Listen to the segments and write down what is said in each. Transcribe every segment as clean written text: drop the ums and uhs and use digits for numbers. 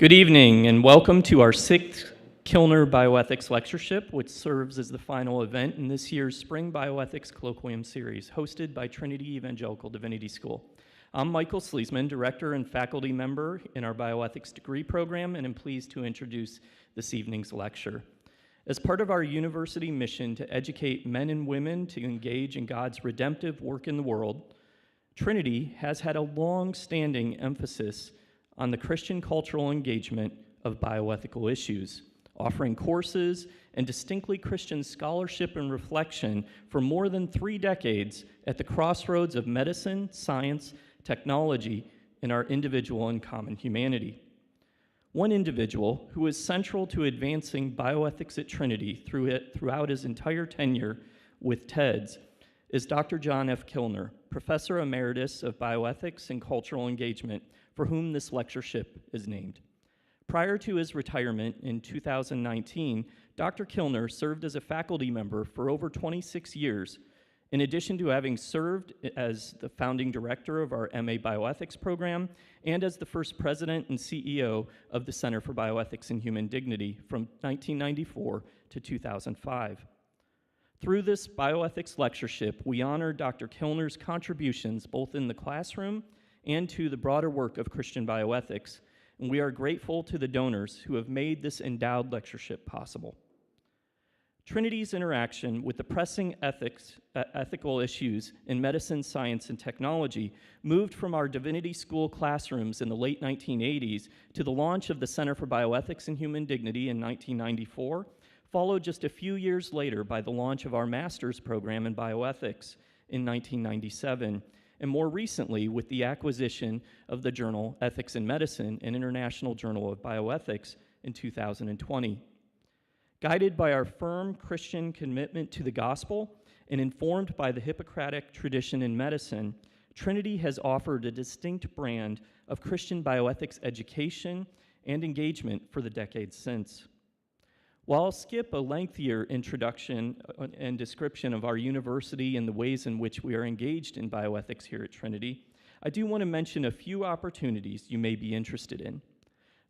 Good evening and welcome to our sixth Kilner Bioethics Lectureship, which serves as the final event in this year's Spring Bioethics Colloquium Series, hosted by Trinity Evangelical Divinity School. I'm Michael Sleesman, Director and Faculty Member in our Bioethics degree program, and I'm pleased to introduce this evening's lecture. As part of our university mission to educate men and women to engage in God's redemptive work in the world, Trinity has had a long-standing emphasis on the Christian cultural engagement of bioethical issues, offering courses and distinctly Christian scholarship and reflection for more than 3 decades at the crossroads of medicine, science, technology, and our individual and common humanity. One individual who is central to advancing bioethics at Trinity throughout his entire tenure with TEDS is Dr. John F. Kilner, Professor Emeritus of Bioethics and Cultural Engagement, for whom this lectureship is named. Prior to his retirement in 2019, Dr. Kilner served as a faculty member for over 26 years, in addition to having served as the founding director of our MA Bioethics program and as the first president and CEO of the Center for Bioethics and Human Dignity from 1994 to 2005. Through this bioethics lectureship, we honor Dr. Kilner's contributions both in the classroom and to the broader work of Christian bioethics, and we are grateful to the donors who have made this endowed lectureship possible. Trinity's interaction with the pressing ethical issues in medicine, science, and technology moved from our divinity school classrooms in the late 1980s to the launch of the Center for Bioethics and Human Dignity in 1994, followed just a few years later by the launch of our master's program in bioethics in 1997, and more recently with the acquisition of the journal Ethics in Medicine, an International Journal of Bioethics, in 2020. Guided by our firm Christian commitment to the gospel and informed by the Hippocratic tradition in medicine, Trinity has offered a distinct brand of Christian bioethics education and engagement for the decades since. While I'll skip a lengthier introduction and description of our university and the ways in which we are engaged in bioethics here at Trinity, I do want to mention a few opportunities you may be interested in.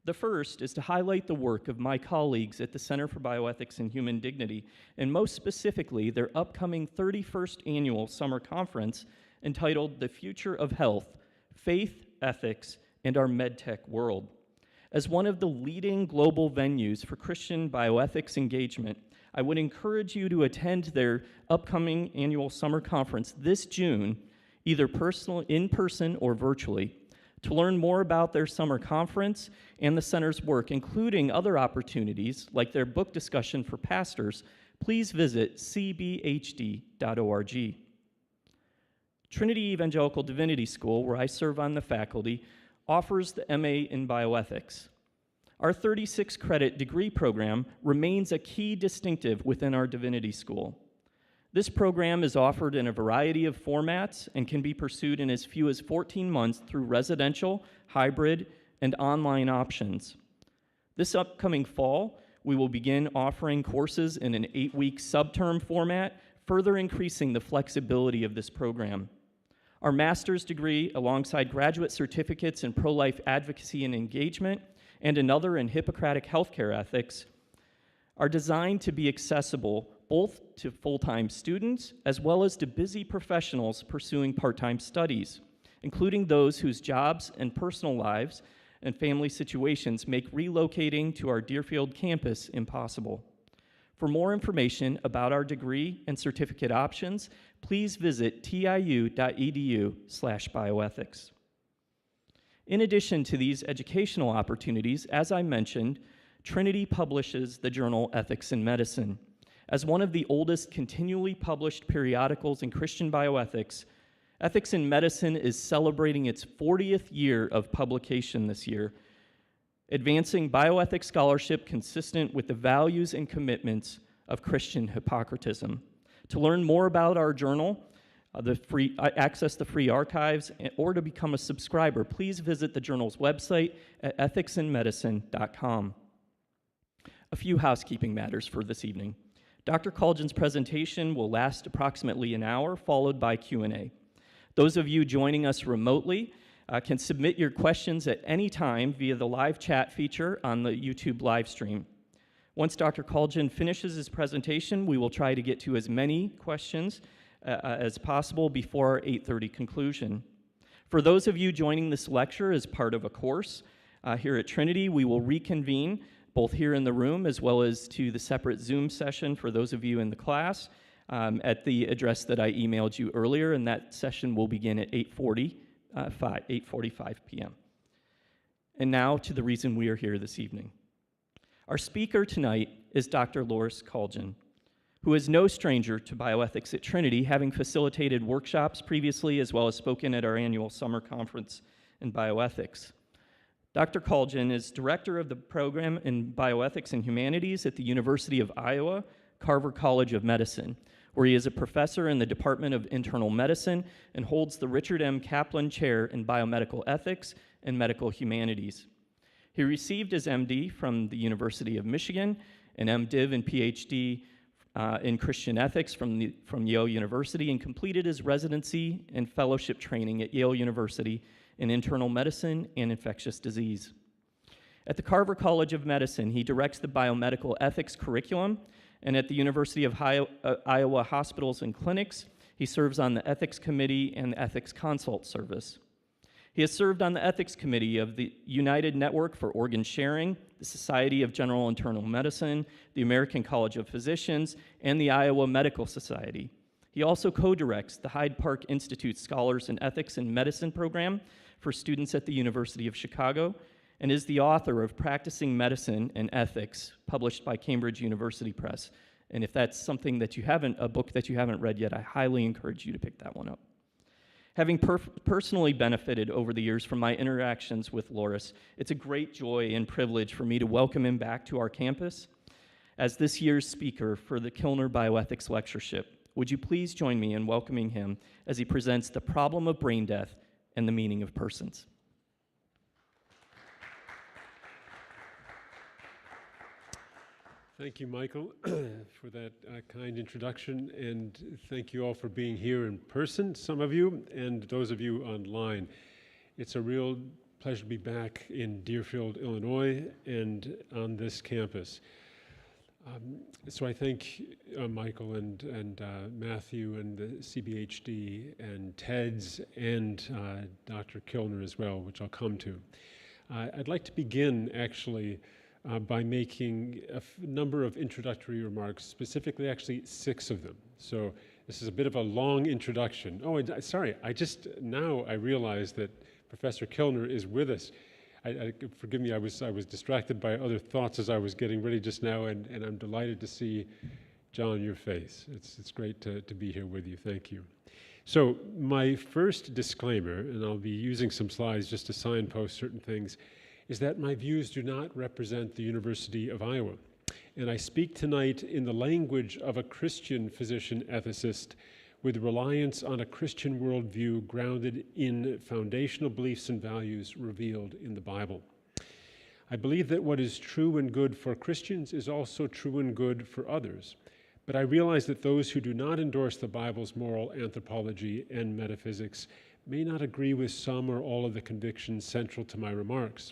The first is to highlight the work of my colleagues at the Center for Bioethics and Human Dignity, and most specifically their upcoming 31st annual summer conference entitled The Future of Health, Faith, Ethics, and Our MedTech World. As one of the leading global venues for Christian bioethics engagement, I would encourage you to attend their upcoming annual summer conference this June, either in person or virtually. To learn more about their summer conference and the center's work, including other opportunities like their book discussion for pastors, please visit cbhd.org. Trinity Evangelical Divinity School, where I serve on the faculty, offers the MA in Bioethics. Our 36-credit degree program remains a key distinctive within our divinity school. This program is offered in a variety of formats and can be pursued in as few as 14 months through residential, hybrid, and online options. This upcoming fall, we will begin offering courses in an 8-week subterm format, further increasing the flexibility of this program. Our master's degree, alongside graduate certificates in pro-life advocacy and engagement, and another in Hippocratic healthcare ethics, are designed to be accessible both to full-time students as well as to busy professionals pursuing part-time studies, including those whose jobs and personal lives and family situations make relocating to our Deerfield campus impossible. For more information about our degree and certificate options, please visit tiu.edu/bioethics. In addition to these educational opportunities, as I mentioned, Trinity publishes the journal Ethics in Medicine. As one of the oldest continually published periodicals in Christian bioethics, Ethics in Medicine is celebrating its 40th year of publication this year, advancing bioethics scholarship consistent with the values and commitments of Christian Hippocratism. To learn more about our journal, access the free archives, or to become a subscriber, please visit the journal's website at ethicsinmedicine.com. A few housekeeping matters for this evening. Dr. Kaldjian's presentation will last approximately an hour, followed by Q&A. Those of you joining us remotely can submit your questions at any time via the live chat feature on the YouTube live stream. Once Dr. Kaldjian finishes his presentation, we will try to get to as many questions as possible before our 8:30 conclusion. For those of you joining this lecture as part of a course here at Trinity, we will reconvene both here in the room as well as to the separate Zoom session for those of you in the class at the address that I emailed you earlier, and that session will begin at 8:45 p.m. And now to the reason we are here this evening. Our speaker tonight is Dr. Lauris Kaldjian, who is no stranger to bioethics at Trinity, having facilitated workshops previously as well as spoken at our annual summer conference in bioethics. Dr. Kaldjian is director of the program in bioethics and humanities at the University of Iowa, Carver College of Medicine, where he is a professor in the Department of Internal Medicine and holds the Richard M. Kaplan Chair in Biomedical Ethics and Medical Humanities. He received his MD from the University of Michigan, an MDiv and PhD in Christian ethics from Yale University, and completed his residency and fellowship training at Yale University in internal medicine and infectious disease. At the Carver College of Medicine, he directs the biomedical ethics curriculum, and at the University of Iowa Hospitals and Clinics, he serves on the Ethics Committee and the Ethics Consult Service. He has served on the Ethics Committee of the United Network for Organ Sharing, the Society of General Internal Medicine, the American College of Physicians, and the Iowa Medical Society. He also co-directs the Hyde Park Institute Scholars in Ethics and Medicine program for students at the University of Chicago, and is the author of Practicing Medicine and Ethics, published by Cambridge University Press. And if that's something that you haven't, a book that you haven't read yet, I highly encourage you to pick that one up. Having personally benefited over the years from my interactions with Lauris, it's a great joy and privilege for me to welcome him back to our campus as this year's speaker for the Kilner Bioethics Lectureship. Would you please join me in welcoming him as he presents The Problem of Brain Death and the Meaning of Persons. Thank you, Michael, for that kind introduction, and thank you all for being here in person, some of you, and those of you online. It's a real pleasure to be back in Deerfield, Illinois, and on this campus. So I thank Michael and Matthew and the CBHD and TEDS and Dr. Kilner as well, which I'll come to. I'd like to begin, actually, by making a number of introductory remarks, specifically actually 6 of them. So this is a bit of a long introduction. Oh, sorry, now I realize that Professor Kilner is with us. Forgive me, I was distracted by other thoughts as I was getting ready just now, and I'm delighted to see, John, your face. It's great to be here with you. Thank you. So my first disclaimer, and I'll be using some slides just to signpost certain things, is that my views do not represent the University of Iowa. And I speak tonight in the language of a Christian physician ethicist with reliance on a Christian worldview grounded in foundational beliefs and values revealed in the Bible. I believe that what is true and good for Christians is also true and good for others. But I realize that those who do not endorse the Bible's moral anthropology and metaphysics may not agree with some or all of the convictions central to my remarks.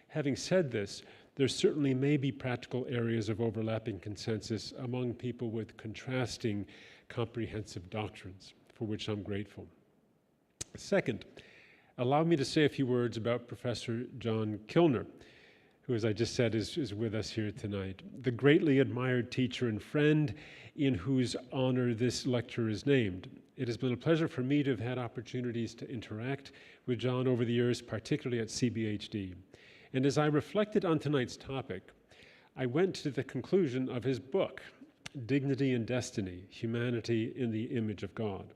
Having said this, there certainly may be practical areas of overlapping consensus among people with contrasting comprehensive doctrines, for which I'm grateful. Second, allow me to say a few words about Professor John Kilner, who, as I just said, is with us here tonight, the greatly admired teacher and friend in whose honor this lecture is named. It has been a pleasure for me to have had opportunities to interact with John over the years, particularly at CBHD. And as I reflected on tonight's topic, I went to the conclusion of his book, Dignity and Destiny, Humanity in the Image of God.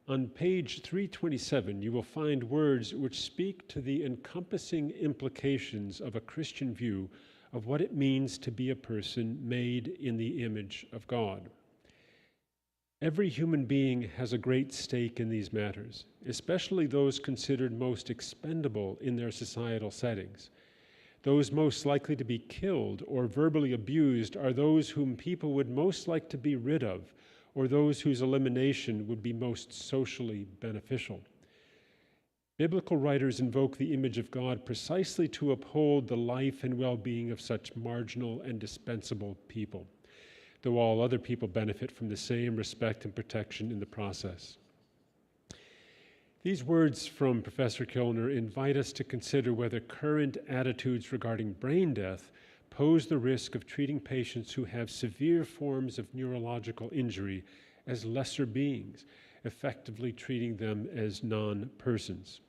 On page 327, you will find words which speak to the encompassing implications of a Christian view of what it means to be a person made in the image of God. Every human being has a great stake in these matters, especially those considered most expendable in their societal settings. Those most likely to be killed or verbally abused are those whom people would most like to be rid of, or those whose elimination would be most socially beneficial. Biblical writers invoke the image of God precisely to uphold the life and well-being of such marginal and dispensable people, though all other people benefit from the same respect and protection in the process. These words from Professor Kilner invite us to consider whether current attitudes regarding brain death pose the risk of treating patients who have severe forms of neurological injury as lesser beings, effectively treating them as non-persons.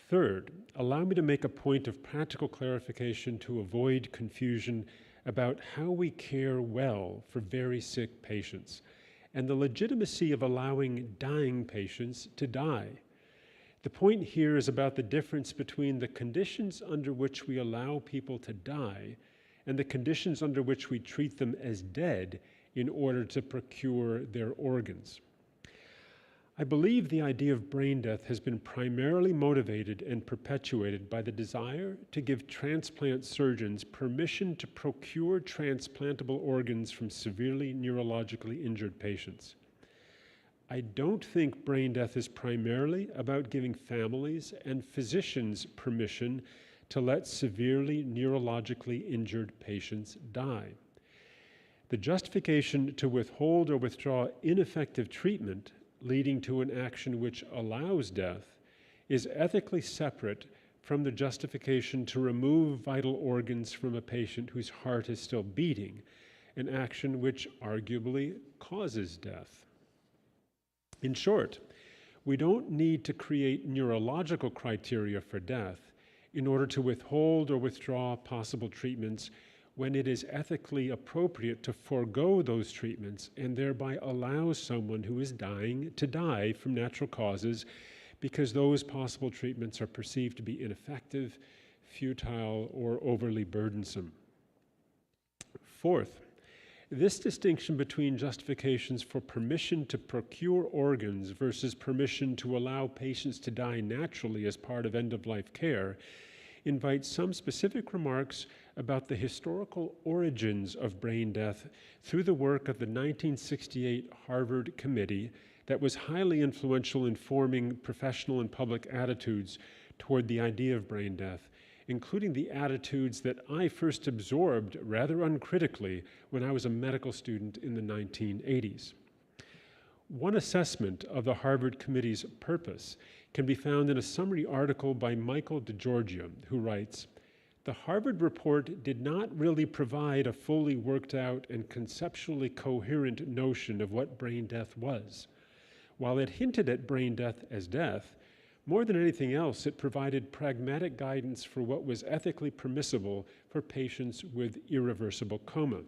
Third, allow me to make a point of practical clarification to avoid confusion about how we care well for very sick patients and the legitimacy of allowing dying patients to die. The point here is about the difference between the conditions under which we allow people to die and the conditions under which we treat them as dead in order to procure their organs. I believe the idea of brain death has been primarily motivated and perpetuated by the desire to give transplant surgeons permission to procure transplantable organs from severely neurologically injured patients. I don't think brain death is primarily about giving families and physicians permission to let severely neurologically injured patients die. The justification to withhold or withdraw ineffective treatment leading to an action which allows death is ethically separate from the justification to remove vital organs from a patient whose heart is still beating, an action which arguably causes death. In short, we don't need to create neurological criteria for death in order to withhold or withdraw possible treatments when it is ethically appropriate to forego those treatments and thereby allow someone who is dying to die from natural causes because those possible treatments are perceived to be ineffective, futile, or overly burdensome. Fourth, this distinction between justifications for permission to procure organs versus permission to allow patients to die naturally as part of end-of-life care invites some specific remarks about the historical origins of brain death through the work of the 1968 Harvard Committee that was highly influential in forming professional and public attitudes toward the idea of brain death, including the attitudes that I first absorbed rather uncritically when I was a medical student in the 1980s. One assessment of the Harvard Committee's purpose can be found in a summary article by Michael DeGiorgio, who writes, "The Harvard report did not really provide a fully worked out and conceptually coherent notion of what brain death was. While it hinted at brain death as death, more than anything else, it provided pragmatic guidance for what was ethically permissible for patients with irreversible coma."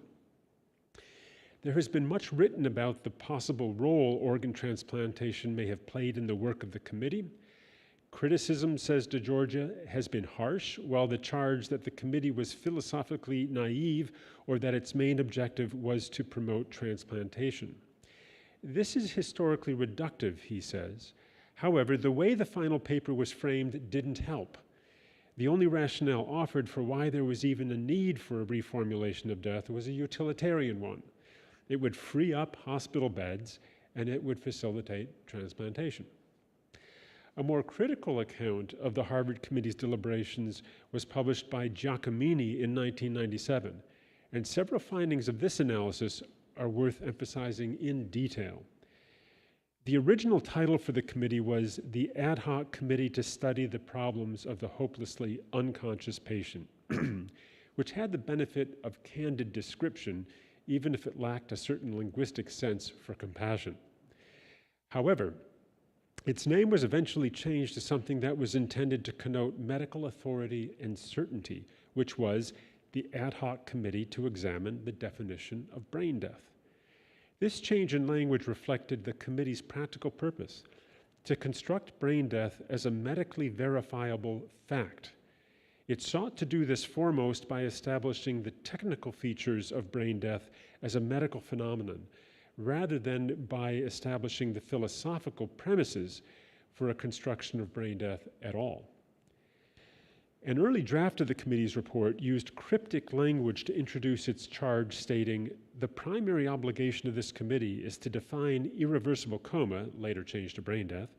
There has been much written about the possible role organ transplantation may have played in the work of the committee. Criticism, says DeGiorgio, has been harsh, while the charge that the committee was philosophically naive or that its main objective was to promote transplantation. This is historically reductive, he says. However, the way the final paper was framed didn't help. The only rationale offered for why there was even a need for a reformulation of death was a utilitarian one. It would free up hospital beds, and it would facilitate transplantation. A more critical account of the Harvard Committee's deliberations was published by Giacomini in 1997, and several findings of this analysis are worth emphasizing in detail. The original title for the committee was the Ad Hoc Committee to Study the Problems of the Hopelessly Unconscious Patient, which had the benefit of candid description, even if it lacked a certain linguistic sense for compassion. However, its name was eventually changed to something that was intended to connote medical authority and certainty, which was the Ad Hoc Committee to Examine the Definition of Brain Death. This change in language reflected the committee's practical purpose, to construct brain death as a medically verifiable fact. It sought to do this foremost by establishing the technical features of brain death as a medical phenomenon, rather than by establishing the philosophical premises for a construction of brain death at all. An early draft of the committee's report used cryptic language to introduce its charge, stating, "The primary obligation of this committee is to define irreversible coma," later changed to brain death,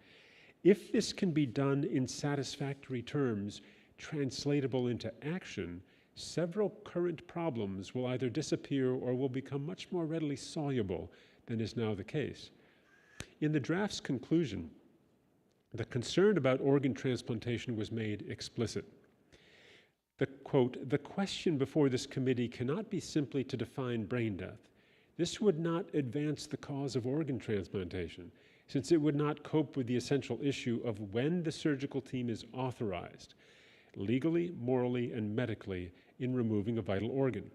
If this can be done in satisfactory terms, translatable into action, several current problems will either disappear or will become much more readily soluble than is now the case. In the draft's conclusion, the concern about organ transplantation was made explicit. The question before this committee cannot be simply to define brain death. This would not advance the cause of organ transplantation, since it would not cope with the essential issue of when the surgical team is authorized, legally, morally, and medically, in removing a vital organ.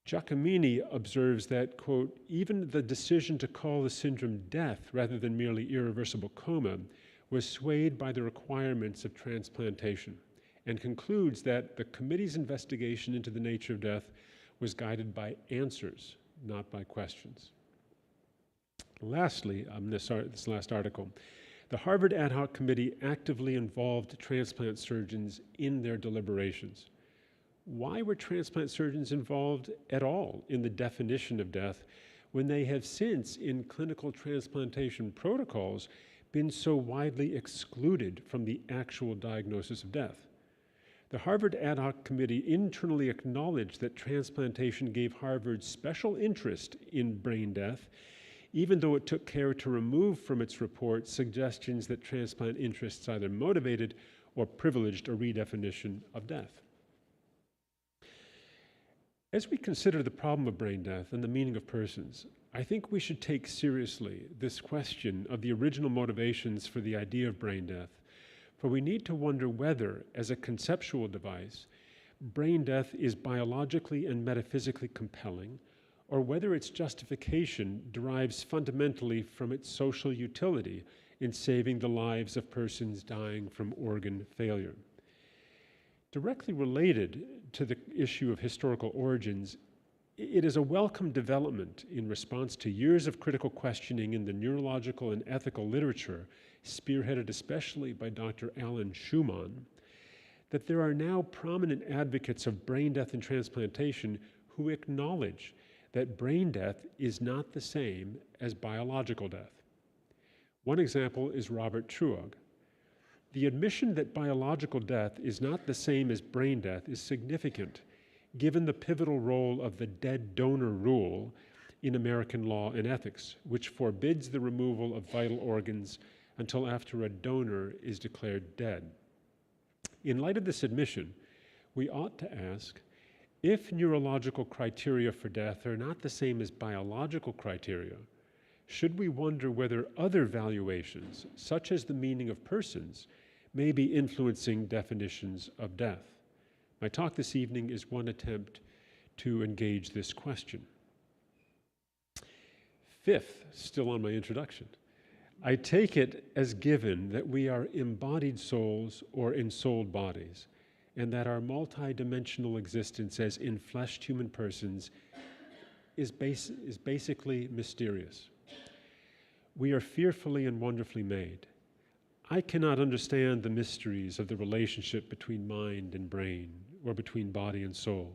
Giacomini observes that, quote, even the decision to call the syndrome death rather than merely irreversible coma was swayed by the requirements of transplantation, and concludes that the committee's investigation into the nature of death was guided by answers, not by questions. Lastly, this last article, the Harvard Ad Hoc Committee actively involved transplant surgeons in their deliberations. Why were transplant surgeons involved at all in the definition of death when they have since, in clinical transplantation protocols, been so widely excluded from the actual diagnosis of death? The Harvard Ad Hoc Committee internally acknowledged that transplantation gave Harvard special interest in brain death, even though it took care to remove from its report suggestions that transplant interests either motivated or privileged a redefinition of death. As we consider the problem of brain death and the meaning of persons, I think we should take seriously this question of the original motivations for the idea of brain death, for we need to wonder whether, as a conceptual device, brain death is biologically and metaphysically compelling, or whether its justification derives fundamentally from its social utility in saving the lives of persons dying from organ failure. Directly related to the issue of historical origins, it is a welcome development in response to years of critical questioning in the neurological and ethical literature, spearheaded especially by Dr. Alan Schumann, that there are now prominent advocates of brain death and transplantation who acknowledge that brain death is not the same as biological death. One example is Robert Truog. The admission that biological death is not the same as brain death is significant, given the pivotal role of the dead donor rule in American law and ethics, which forbids the removal of vital organs until after a donor is declared dead. In light of this admission, we ought to ask, if neurological criteria for death are not the same as biological criteria, should we wonder whether other valuations, such as the meaning of persons, may be influencing definitions of death? My talk this evening is one attempt to engage this question. Fifth, still on my introduction, I take it as given that we are embodied souls or ensouled bodies, and that our multidimensional existence as enfleshed human persons is basically mysterious. We are fearfully and wonderfully made. I cannot understand the mysteries of the relationship between mind and brain, or between body and soul,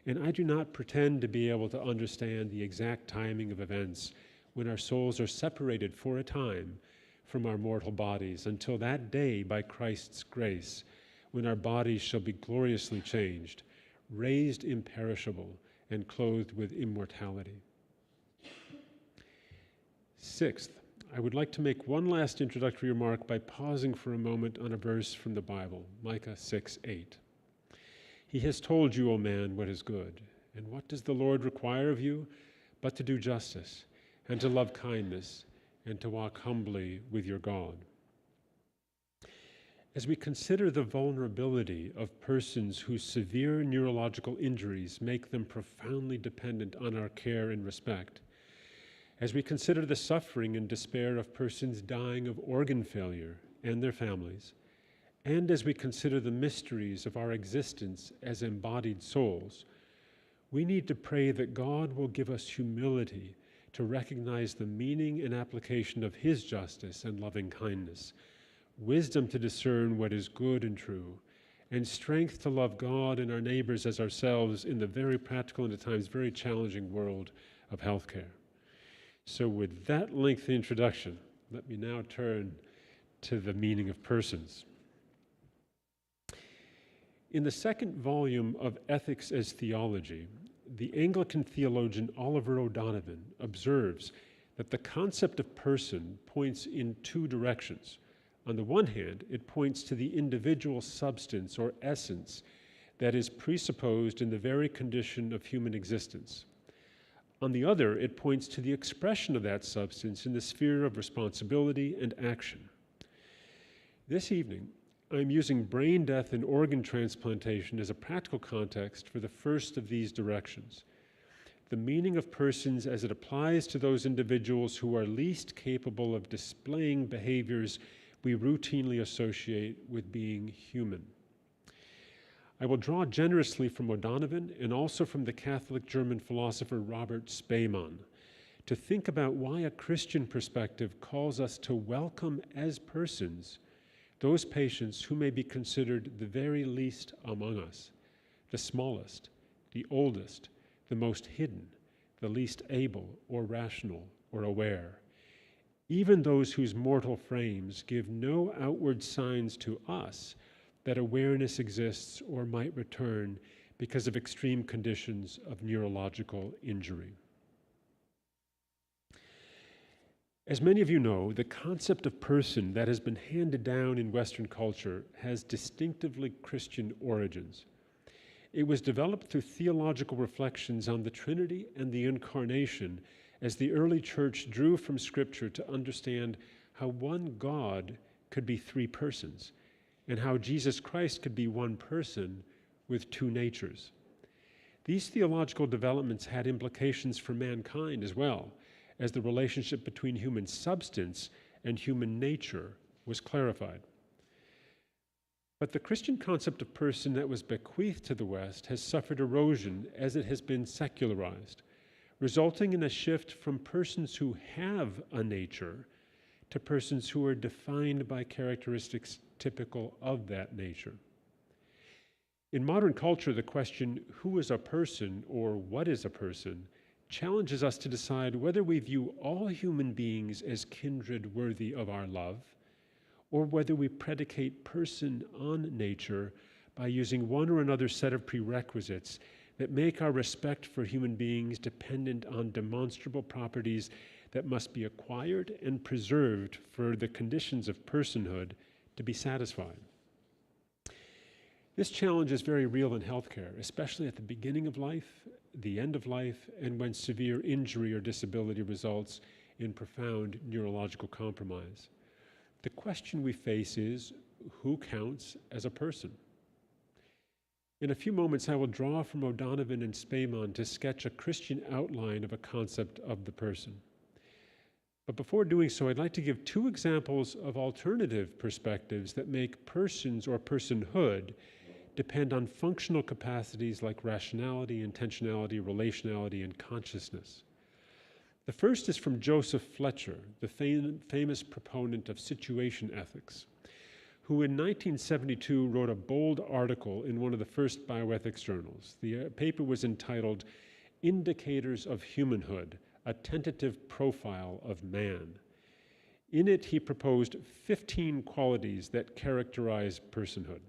and I do not pretend to be able to understand the exact timing of events when our souls are separated for a time from our mortal bodies, until that day, by Christ's grace, when our bodies shall be gloriously changed, raised imperishable, and clothed with immortality. Sixth, I would like to make one last introductory remark by pausing for a moment on a verse from the Bible, Micah 6:8. He has told you, O man, what is good, and what does the Lord require of you but to do justice, and to love kindness, and to walk humbly with your God. As we consider the vulnerability of persons whose severe neurological injuries make them profoundly dependent on our care and respect, as we consider the suffering and despair of persons dying of organ failure and their families, and as we consider the mysteries of our existence as embodied souls, we need to pray that God will give us humility to recognize the meaning and application of His justice and loving kindness, wisdom to discern what is good and true, and strength to love God and our neighbors as ourselves in the very practical and at times very challenging world of healthcare. So with that lengthy introduction, let me now turn to the meaning of persons. In the second volume of Ethics as Theology, the Anglican theologian Oliver O'Donovan observes that the concept of person points in two directions. On the one hand, it points to the individual substance or essence that is presupposed in the very condition of human existence. On the other, it points to the expression of that substance in the sphere of responsibility and action. This evening, I'm using brain death and organ transplantation as a practical context for the first of these directions. The meaning of persons as it applies to those individuals who are least capable of displaying behaviors we routinely associate with being human. I will draw generously from O'Donovan and also from the Catholic German philosopher Robert Spemann to think about why a Christian perspective calls us to welcome as persons those patients who may be considered the very least among us, the smallest, the oldest, the most hidden, the least able or rational or aware, even those whose mortal frames give no outward signs to us that awareness exists or might return because of extreme conditions of neurological injury. As many of you know, the concept of person that has been handed down in Western culture has distinctively Christian origins. It was developed through theological reflections on the Trinity and the Incarnation as the early church drew from Scripture to understand how one God could be three persons and how Jesus Christ could be one person with two natures. These theological developments had implications for mankind as well, as the relationship between human substance and human nature was clarified. But the Christian concept of person that was bequeathed to the West has suffered erosion as it has been secularized, resulting in a shift from persons who have a nature to persons who are defined by characteristics typical of that nature. In modern culture, the question, who is a person or what is a person, challenges us to decide whether we view all human beings as kindred worthy of our love, or whether we predicate person on nature by using one or another set of prerequisites that make our respect for human beings dependent on demonstrable properties that must be acquired and preserved for the conditions of personhood to be satisfied. This challenge is very real in healthcare, especially at the beginning of life, the end of life, and when severe injury or disability results in profound neurological compromise. The question we face is, who counts as a person? In a few moments, I will draw from O'Donovan and Spemann to sketch a Christian outline of a concept of the person. But before doing so, I'd like to give two examples of alternative perspectives that make persons or personhood depend on functional capacities like rationality, intentionality, relationality, and consciousness. The first is from Joseph Fletcher, the famous proponent of situation ethics, who in 1972 wrote a bold article in one of the first bioethics journals. The paper was entitled Indicators of Humanhood, a Tentative Profile of Man. In it, he proposed 15 qualities that characterize personhood: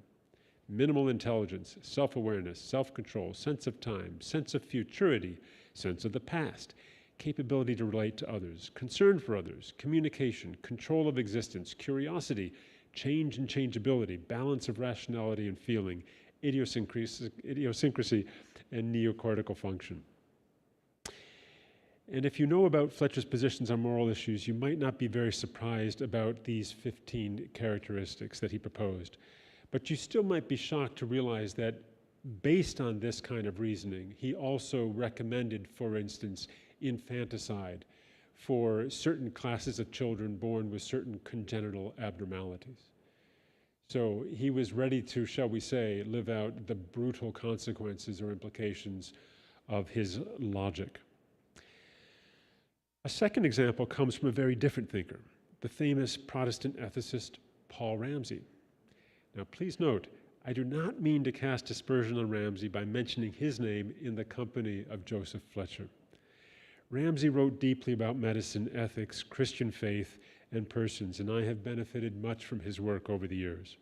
minimal intelligence, self-awareness, self-control, sense of time, sense of futurity, sense of the past, capability to relate to others, concern for others, communication, control of existence, curiosity, change and changeability, balance of rationality and feeling, idiosyncrasy, and neocortical function. And if you know about Fletcher's positions on moral issues, you might not be very surprised about these 15 characteristics that he proposed. But you still might be shocked to realize that based on this kind of reasoning, he also recommended, for instance, infanticide for certain classes of children born with certain congenital abnormalities. So he was ready to, shall we say, live out the brutal consequences or implications of his logic. A second example comes from a very different thinker, the famous Protestant ethicist Paul Ramsey. Now, please note, I do not mean to cast aspersion on Ramsey by mentioning his name in the company of Joseph Fletcher. Ramsey wrote deeply about medicine, ethics, Christian faith, and persons, and I have benefited much from his work over the years.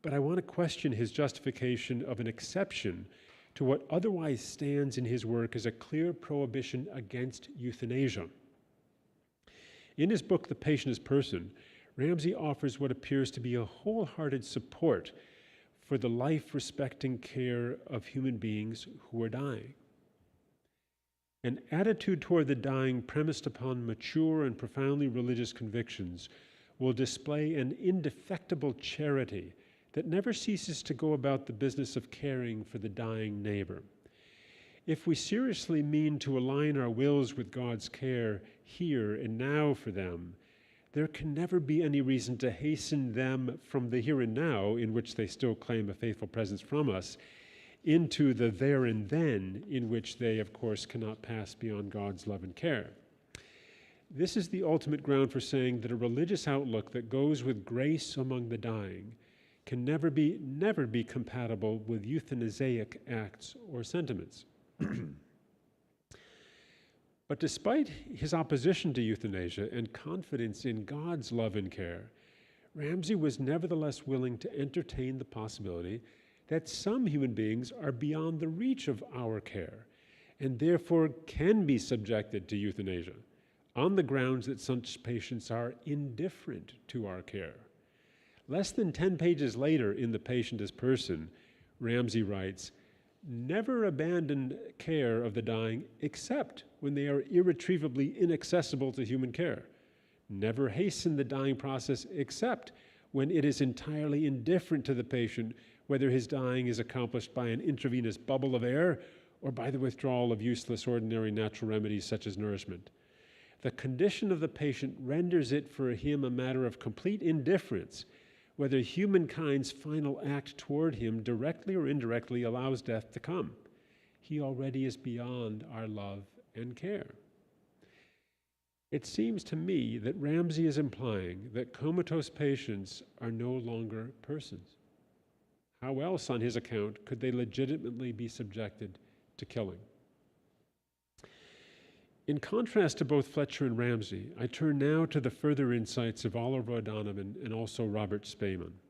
But I want to question his justification of an exception to what otherwise stands in his work as a clear prohibition against euthanasia. In his book, The Patient as Person, Ramsay offers what appears to be a wholehearted support for the life-respecting care of human beings who are dying. An attitude toward the dying premised upon mature and profoundly religious convictions will display an indefectible charity that never ceases to go about the business of caring for the dying neighbor. If we seriously mean to align our wills with God's care here and now for them, there can never be any reason to hasten them from the here and now, in which they still claim a faithful presence from us, into the there and then, in which they, of course, cannot pass beyond God's love and care. This is the ultimate ground for saying that a religious outlook that goes with grace among the dying can never be compatible with euthanasic acts or sentiments. But despite his opposition to euthanasia and confidence in God's love and care, Ramsay was nevertheless willing to entertain the possibility that some human beings are beyond the reach of our care and therefore can be subjected to euthanasia on the grounds that such patients are indifferent to our care. Less than 10 pages later in The Patient as Person, Ramsay writes, "Never abandon care of the dying except when they are irretrievably inaccessible to human care. Never hasten the dying process except when it is entirely indifferent to the patient whether his dying is accomplished by an intravenous bubble of air or by the withdrawal of useless ordinary natural remedies such as nourishment. The condition of the patient renders it for him a matter of complete indifference whether humankind's final act toward him directly or indirectly allows death to come. He already is beyond our love and care." It seems to me that Ramsay is implying that comatose patients are no longer persons. How else, on his account, could they legitimately be subjected to killing? In contrast to both Fletcher and Ramsay, I turn now to the further insights of Oliver O'Donovan and also Robert Spaman.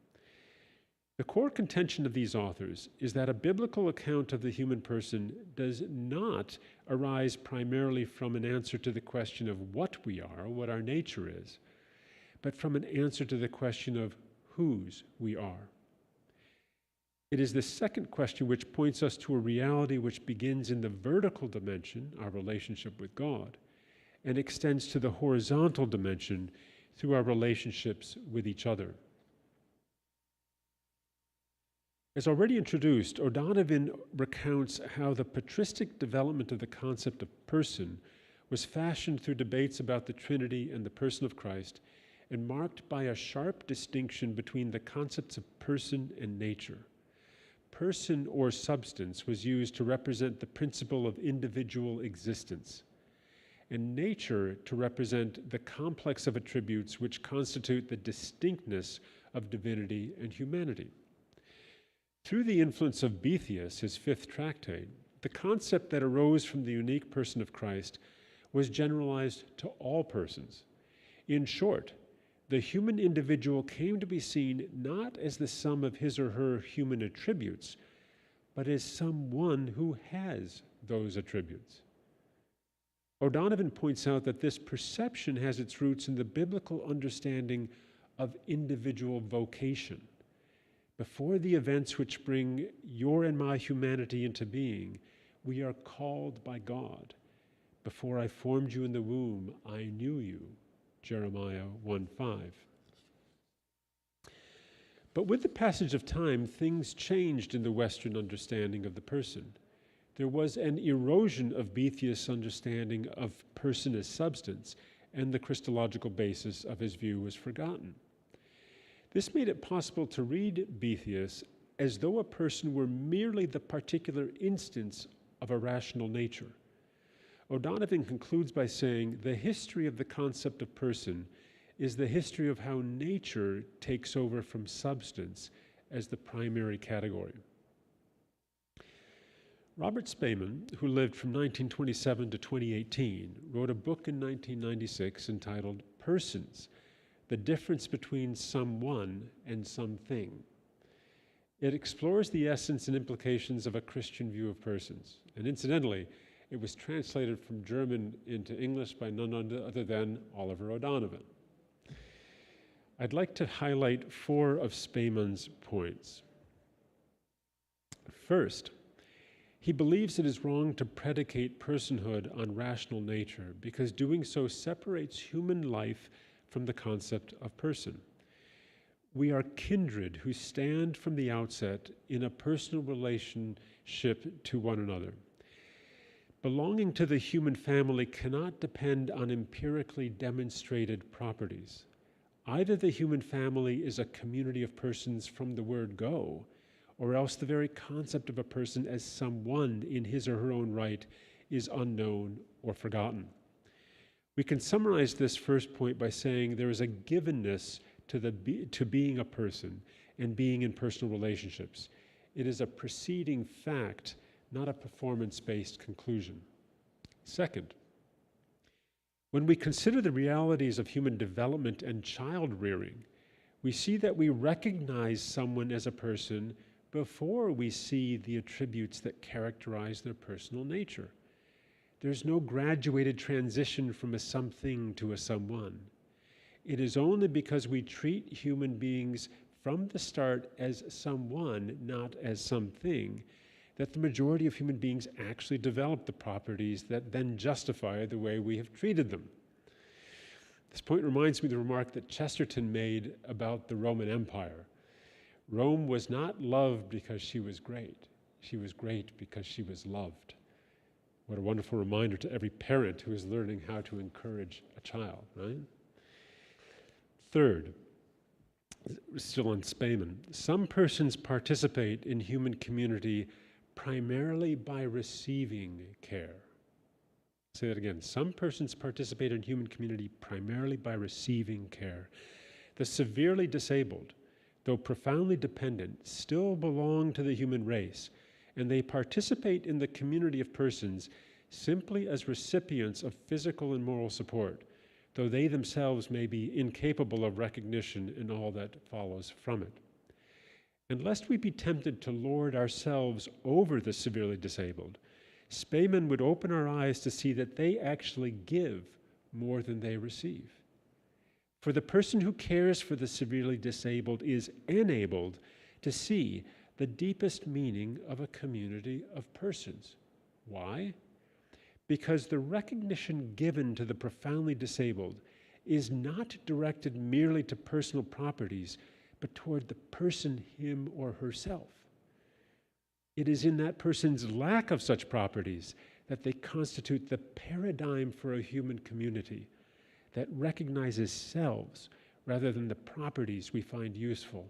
The core contention of these authors is that a biblical account of the human person does not arise primarily from an answer to the question of what we are, what our nature is, but from an answer to the question of whose we are. It is the second question which points us to a reality which begins in the vertical dimension, our relationship with God, and extends to the horizontal dimension through our relationships with each other. As already introduced, O'Donovan recounts how the patristic development of the concept of person was fashioned through debates about the Trinity and the person of Christ, and marked by a sharp distinction between the concepts of person and nature. Person or substance was used to represent the principle of individual existence, and nature to represent the complex of attributes which constitute the distinctness of divinity and humanity. Through the influence of Boethius, his fifth tractate, the concept that arose from the unique person of Christ was generalized to all persons. In short, the human individual came to be seen not as the sum of his or her human attributes, but as someone who has those attributes. O'Donovan points out that this perception has its roots in the biblical understanding of individual vocation. Before the events which bring your and my humanity into being, we are called by God. Before I formed you in the womb, I knew you. Jeremiah 1:5. But with the passage of time, things changed in the Western understanding of the person. There was an erosion of Boethius' understanding of person as substance, and the Christological basis of his view was forgotten. This made it possible to read Boethius as though a person were merely the particular instance of a rational nature. O'Donovan concludes by saying, the history of the concept of person is the history of how nature takes over from substance as the primary category. Robert Spaman, who lived from 1927 to 2018, wrote a book in 1996 entitled persons, the difference between someone and something. It explores the essence and implications of a Christian view of persons. And incidentally, it was translated from German into English by none other than Oliver O'Donovan. I'd like to highlight 4 of Spaeman's points. First, he believes it is wrong to predicate personhood on rational nature because doing so separates human life from the concept of person. We are kindred who stand from the outset in a personal relationship to one another. Belonging to the human family cannot depend on empirically demonstrated properties. Either the human family is a community of persons from the word go, or else the very concept of a person as someone in his or her own right is unknown or forgotten. We can summarize this first point by saying there is a givenness to being a person and being in personal relationships. It is a preceding fact, not a performance-based conclusion. Second, when we consider the realities of human development and child rearing, we see that we recognize someone as a person before we see the attributes that characterize their personal nature. There's no graduated transition from a something to a someone. It is only because we treat human beings from the start as someone, not as something, that the majority of human beings actually develop the properties that then justify the way we have treated them. This point reminds me of the remark that Chesterton made about the Roman Empire. Rome was not loved because she was great. She was great because she was loved. What a wonderful reminder to every parent who is learning how to encourage a child, right? Third, still on Spaeman, some persons participate in human community primarily by receiving care. Say that again. Some persons participate in human community primarily by receiving care. The severely disabled, though profoundly dependent, still belong to the human race, and they participate in the community of persons simply as recipients of physical and moral support, though they themselves may be incapable of recognition in all that follows from it. And lest we be tempted to lord ourselves over the severely disabled, Spaeman would open our eyes to see that they actually give more than they receive. For the person who cares for the severely disabled is enabled to see the deepest meaning of a community of persons. Why? Because the recognition given to the profoundly disabled is not directed merely to personal properties, but toward the person, him or herself. It is in that person's lack of such properties that they constitute the paradigm for a human community that recognizes selves rather than the properties we find useful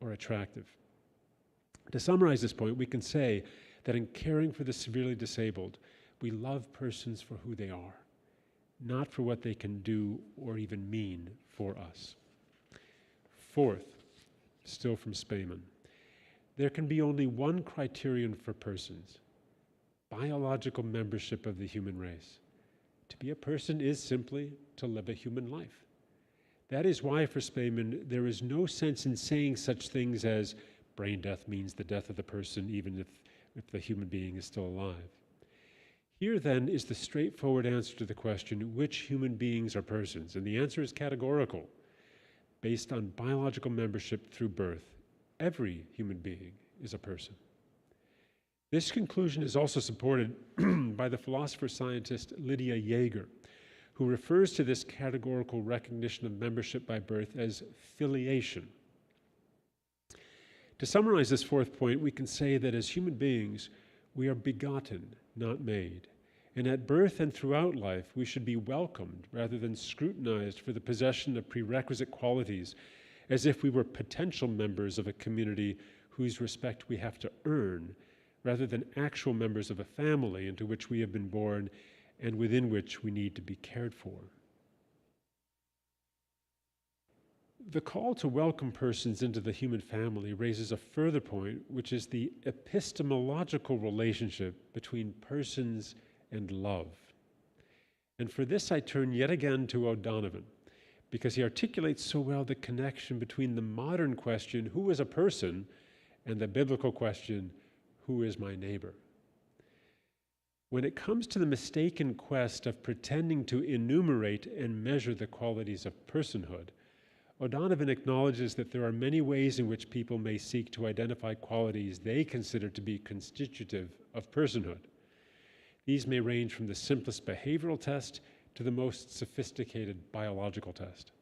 or attractive. To summarize this point, we can say that in caring for the severely disabled, we love persons for who they are, not for what they can do or even mean for us. Fourth, still from Spaeman, there can be only one criterion for persons: biological membership of the human race. To be a person is simply to live a human life. That is why, for Spaeman, there is no sense in saying such things as brain death means the death of the person, even if the human being is still alive. Here, then, is the straightforward answer to the question, which human beings are persons? And the answer is categorical. Based on biological membership through birth, every human being is a person. This conclusion is also supported by the philosopher-scientist Lydia Jaeger, who refers to this categorical recognition of membership by birth as filiation. To summarize this fourth point, we can say that as human beings, we are begotten, not made. And at birth and throughout life, we should be welcomed rather than scrutinized for the possession of prerequisite qualities, as if we were potential members of a community whose respect we have to earn, rather than actual members of a family into which we have been born and within which we need to be cared for. The call to welcome persons into the human family raises a further point, which is the epistemological relationship between persons and love. And for this I turn yet again to O'Donovan, because he articulates so well the connection between the modern question, who is a person, and the biblical question, who is my neighbor? When it comes to the mistaken quest of pretending to enumerate and measure the qualities of personhood, O'Donovan acknowledges that there are many ways in which people may seek to identify qualities they consider to be constitutive of personhood. These may range from the simplest behavioral test to the most sophisticated biological test.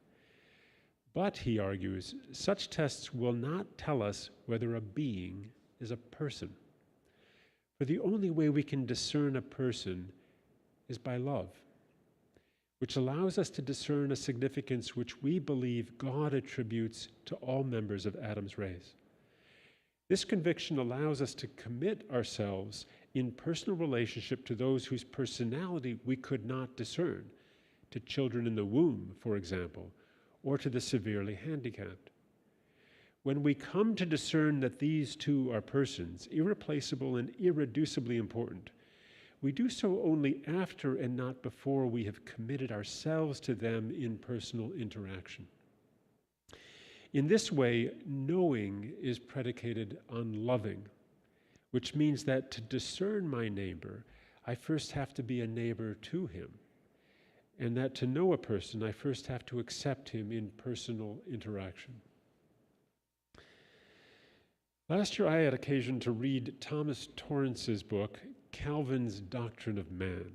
But, he argues, such tests will not tell us whether a being is a person. For the only way we can discern a person is by love, which allows us to discern a significance which we believe God attributes to all members of Adam's race. This conviction allows us to commit ourselves in personal relationship to those whose personality we could not discern, to children in the womb, for example, or to the severely handicapped. When we come to discern that these two are persons, irreplaceable and irreducibly important, we do so only after and not before we have committed ourselves to them in personal interaction. In this way, knowing is predicated on loving, which means that to discern my neighbor, I first have to be a neighbor to him, and that to know a person, I first have to accept him in personal interaction. Last year, I had occasion to read Thomas Torrance's book, Calvin's Doctrine of Man,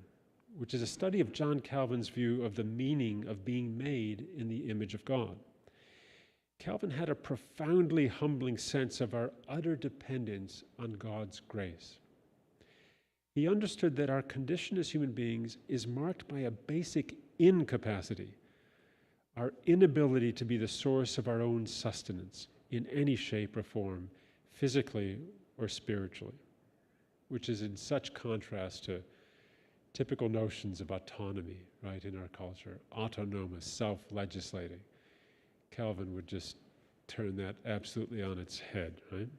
which is a study of John Calvin's view of the meaning of being made in the image of God. Calvin had a profoundly humbling sense of our utter dependence on God's grace. He understood that our condition as human beings is marked by a basic incapacity, our inability to be the source of our own sustenance in any shape or form, physically or spiritually, which is in such contrast to typical notions of autonomy, right, in our culture, autonomous, self-legislating. Calvin would just turn that absolutely on its head, right?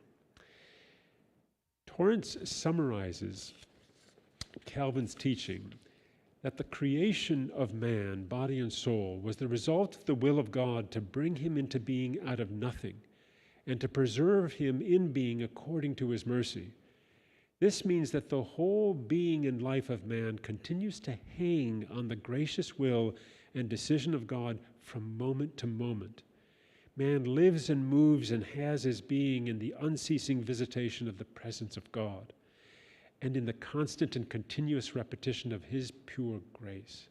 Torrance summarizes Calvin's teaching that the creation of man, body and soul, was the result of the will of God to bring him into being out of nothing and to preserve him in being according to his mercy. This means that the whole being and life of man continues to hang on the gracious will and decision of God from moment to moment. Man lives and moves and has his being in the unceasing visitation of the presence of God and in the constant and continuous repetition of his pure grace.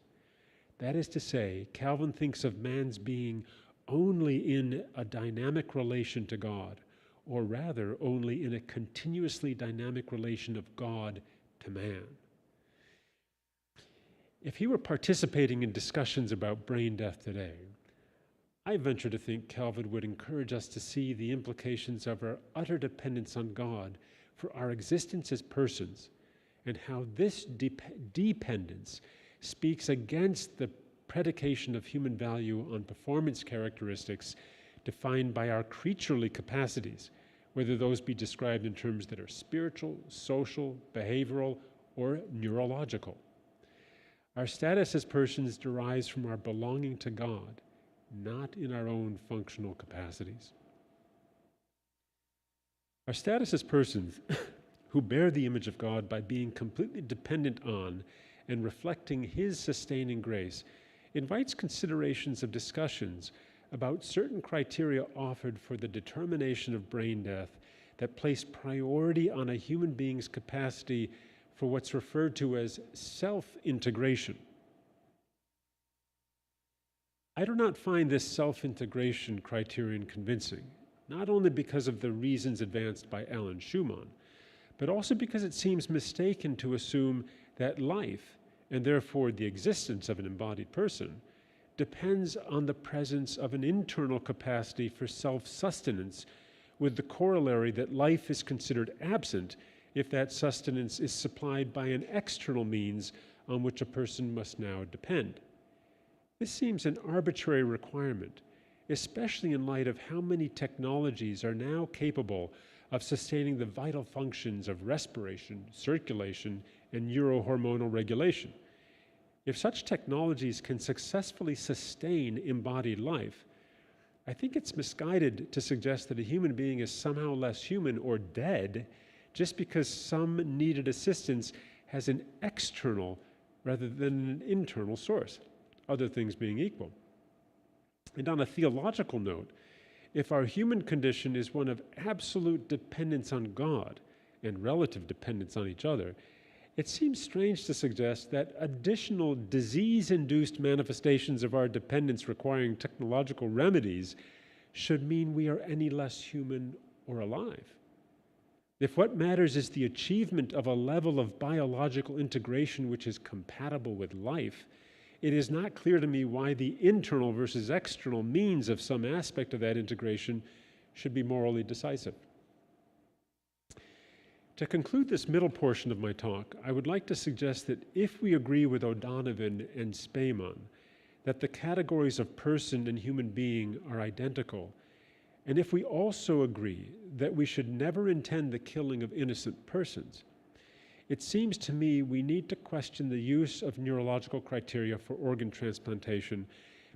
That is to say, Calvin thinks of man's being only in a dynamic relation to God, or rather only in a continuously dynamic relation of God to man. If he were participating in discussions about brain death today, I venture to think Calvin would encourage us to see the implications of our utter dependence on God for our existence as persons, and how this dependence speaks against the predication of human value on performance characteristics defined by our creaturely capacities, whether those be described in terms that are spiritual, social, behavioral, or neurological. Our status as persons derives from our belonging to God, not in our own functional capacities. Our status as persons who bear the image of God by being completely dependent on and reflecting his sustaining grace invites considerations of discussions about certain criteria offered for the determination of brain death that place priority on a human being's capacity for what's referred to as self-integration. I do not find this self-integration criterion convincing, not only because of the reasons advanced by Alan Schumann, but also because it seems mistaken to assume that life, and therefore the existence of an embodied person, depends on the presence of an internal capacity for self-sustenance, with the corollary that life is considered absent if that sustenance is supplied by an external means on which a person must now depend. This seems an arbitrary requirement, especially in light of how many technologies are now capable of sustaining the vital functions of respiration, circulation, and neurohormonal regulation. If such technologies can successfully sustain embodied life, I think it's misguided to suggest that a human being is somehow less human or dead just because some needed assistance has an external rather than an internal source, other things being equal. And on a theological note, if our human condition is one of absolute dependence on God and relative dependence on each other, it seems strange to suggest that additional disease-induced manifestations of our dependence requiring technological remedies should mean we are any less human or alive. If what matters is the achievement of a level of biological integration which is compatible with life, it is not clear to me why the internal versus external means of some aspect of that integration should be morally decisive. To conclude this middle portion of my talk, I would like to suggest that if we agree with O'Donovan and Speyman that the categories of person and human being are identical, and if we also agree that we should never intend the killing of innocent persons, it seems to me we need to question the use of neurological criteria for organ transplantation,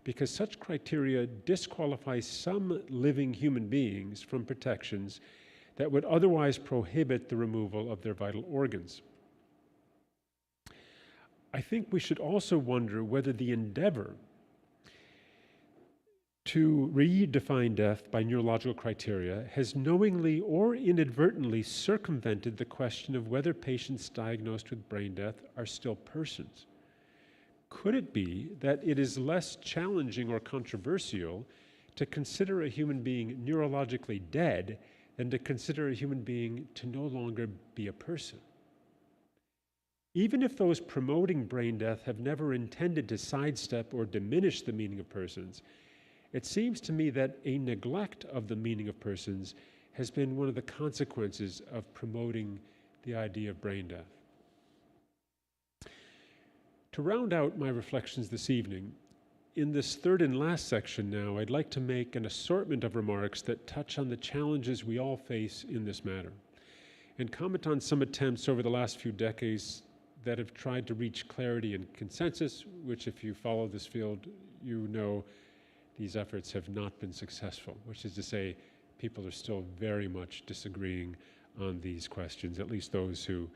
because such criteria disqualify some living human beings from protections that would otherwise prohibit the removal of their vital organs. I think we should also wonder whether the endeavor to redefine death by neurological criteria has knowingly or inadvertently circumvented the question of whether patients diagnosed with brain death are still persons. Could it be that it is less challenging or controversial to consider a human being neurologically dead than to consider a human being to no longer be a person? Even if those promoting brain death have never intended to sidestep or diminish the meaning of persons, it seems to me that a neglect of the meaning of persons has been one of the consequences of promoting the idea of brain death. To round out my reflections this evening, in this third and last section now, I'd like to make an assortment of remarks that touch on the challenges we all face in this matter, and comment on some attempts over the last few decades that have tried to reach clarity and consensus, which, if you follow this field, you know these efforts have not been successful, which is to say, people are still very much disagreeing on these questions, at least those who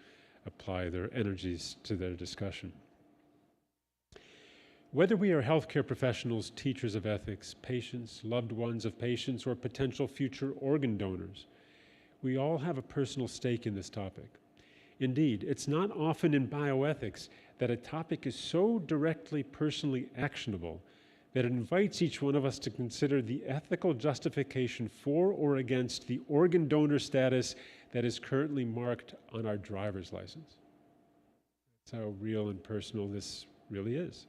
apply their energies to their discussion. Whether we are healthcare professionals, teachers of ethics, patients, loved ones of patients, or potential future organ donors, we all have a personal stake in this topic. Indeed, it's not often in bioethics that a topic is so directly personally actionable that it invites each one of us to consider the ethical justification for or against the organ donor status that is currently marked on our driver's license. That's how real and personal this really is.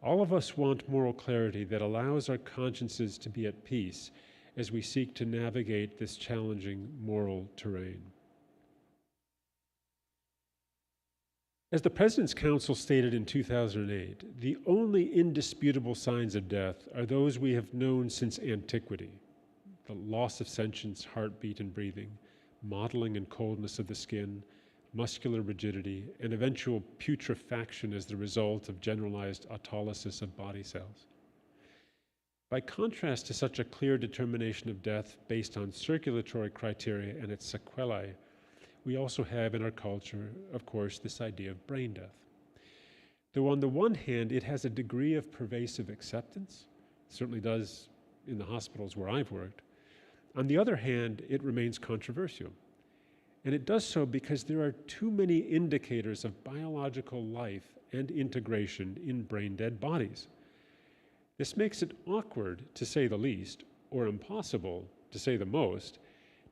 All of us want moral clarity that allows our consciences to be at peace as we seek to navigate this challenging moral terrain. As the President's Council stated in 2008, the only indisputable signs of death are those we have known since antiquity: the loss of sentience, heartbeat, and breathing, mottling and coldness of the skin, muscular rigidity, and eventual putrefaction as the result of generalized autolysis of body cells. By contrast to such a clear determination of death based on circulatory criteria and its sequelae, we also have in our culture, of course, this idea of brain death. Though on the one hand, it has a degree of pervasive acceptance, it certainly does in the hospitals where I've worked. On the other hand, it remains controversial. And it does so because there are too many indicators of biological life and integration in brain-dead bodies. This makes it awkward, to say the least, or impossible, to say the most,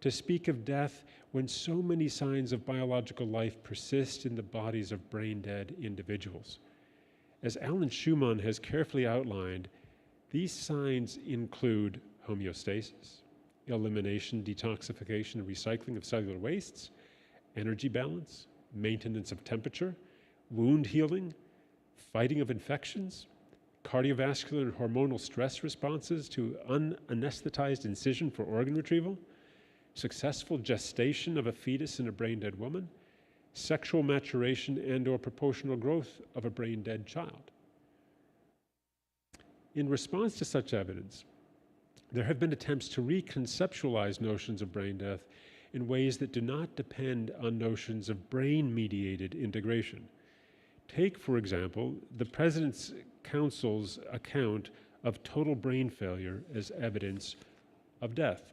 to speak of death when so many signs of biological life persist in the bodies of brain-dead individuals. As Alan Schumann has carefully outlined, these signs include homeostasis, elimination, detoxification, and recycling of cellular wastes, energy balance, maintenance of temperature, wound healing, fighting of infections, cardiovascular and hormonal stress responses to unanesthetized incision for organ retrieval, successful gestation of a fetus in a brain-dead woman, sexual maturation and/or proportional growth of a brain-dead child. In response to such evidence, there have been attempts to reconceptualize notions of brain death in ways that do not depend on notions of brain-mediated integration. Take, for example, the President's Council's account of total brain failure as evidence of death.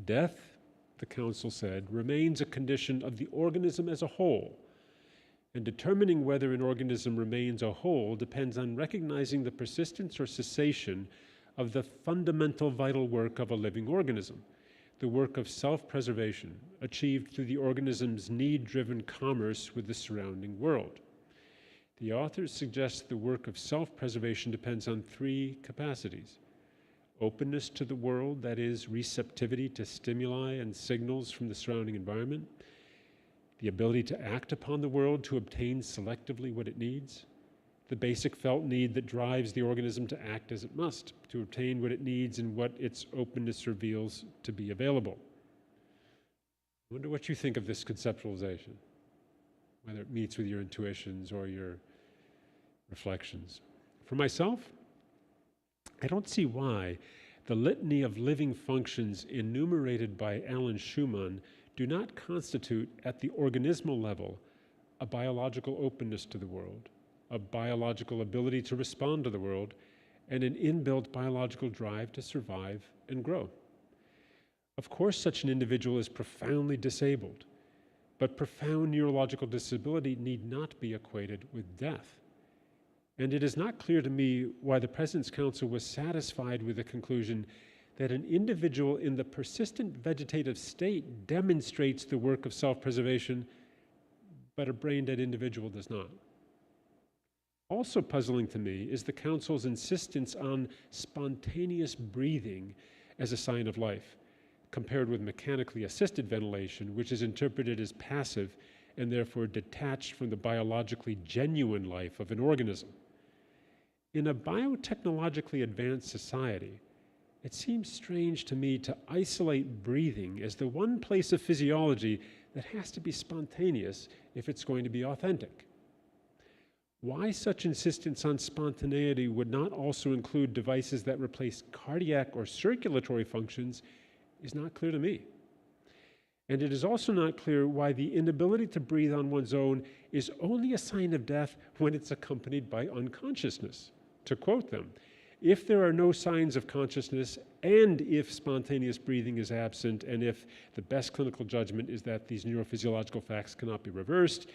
Death, the Council said, remains a condition of the organism as a whole, and determining whether an organism remains a whole depends on recognizing the persistence or cessation of the fundamental vital work of a living organism, the work of self-preservation, achieved through the organism's need-driven commerce with the surrounding world. The authors suggest the work of self-preservation depends on three capacities: openness to the world, that is, receptivity to stimuli and signals from the surrounding environment, the ability to act upon the world to obtain selectively what it needs, the basic felt need that drives the organism to act as it must, to obtain what it needs and what its openness reveals to be available. I wonder what you think of this conceptualization, whether it meets with your intuitions or your reflections. For myself, I don't see why the litany of living functions enumerated by Alan Schumann do not constitute, at the organismal level, a biological openness to the world, a biological ability to respond to the world, and an inbuilt biological drive to survive and grow. Of course, such an individual is profoundly disabled, but profound neurological disability need not be equated with death. And it is not clear to me why the President's Council was satisfied with the conclusion that an individual in the persistent vegetative state demonstrates the work of self-preservation, but a brain-dead individual does not. Also puzzling to me is the Council's insistence on spontaneous breathing as a sign of life, compared with mechanically assisted ventilation, which is interpreted as passive and therefore detached from the biologically genuine life of an organism. In a biotechnologically advanced society, it seems strange to me to isolate breathing as the one place of physiology that has to be spontaneous if it's going to be authentic. Why such insistence on spontaneity would not also include devices that replace cardiac or circulatory functions is not clear to me. And it is also not clear why the inability to breathe on one's own is only a sign of death when it's accompanied by unconsciousness. To quote them, if there are no signs of consciousness, and if spontaneous breathing is absent, and if the best clinical judgment is that these neurophysiological facts cannot be reversed,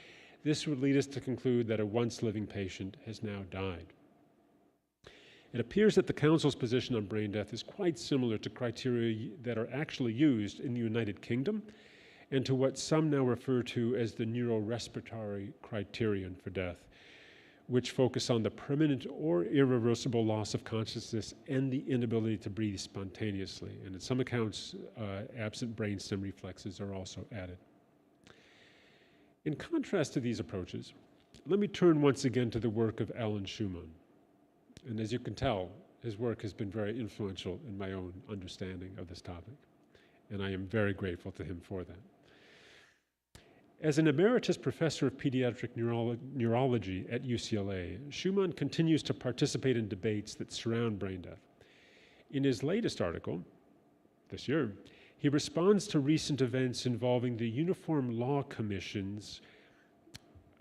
this would lead us to conclude that a once living patient has now died. It appears that the Council's position on brain death is quite similar to criteria that are actually used in the United Kingdom and to what some now refer to as the neurorespiratory criterion for death, which focus on the permanent or irreversible loss of consciousness and the inability to breathe spontaneously. And in some accounts, absent brainstem reflexes are also added. In contrast to these approaches, let me turn once again to the work of Alan Schumann. And as you can tell, his work has been very influential in my own understanding of this topic, and I am very grateful to him for that. As an emeritus professor of pediatric neurology at UCLA, Schumann continues to participate in debates that surround brain death. In his latest article, this year, he responds to recent events involving the Uniform Law Commission's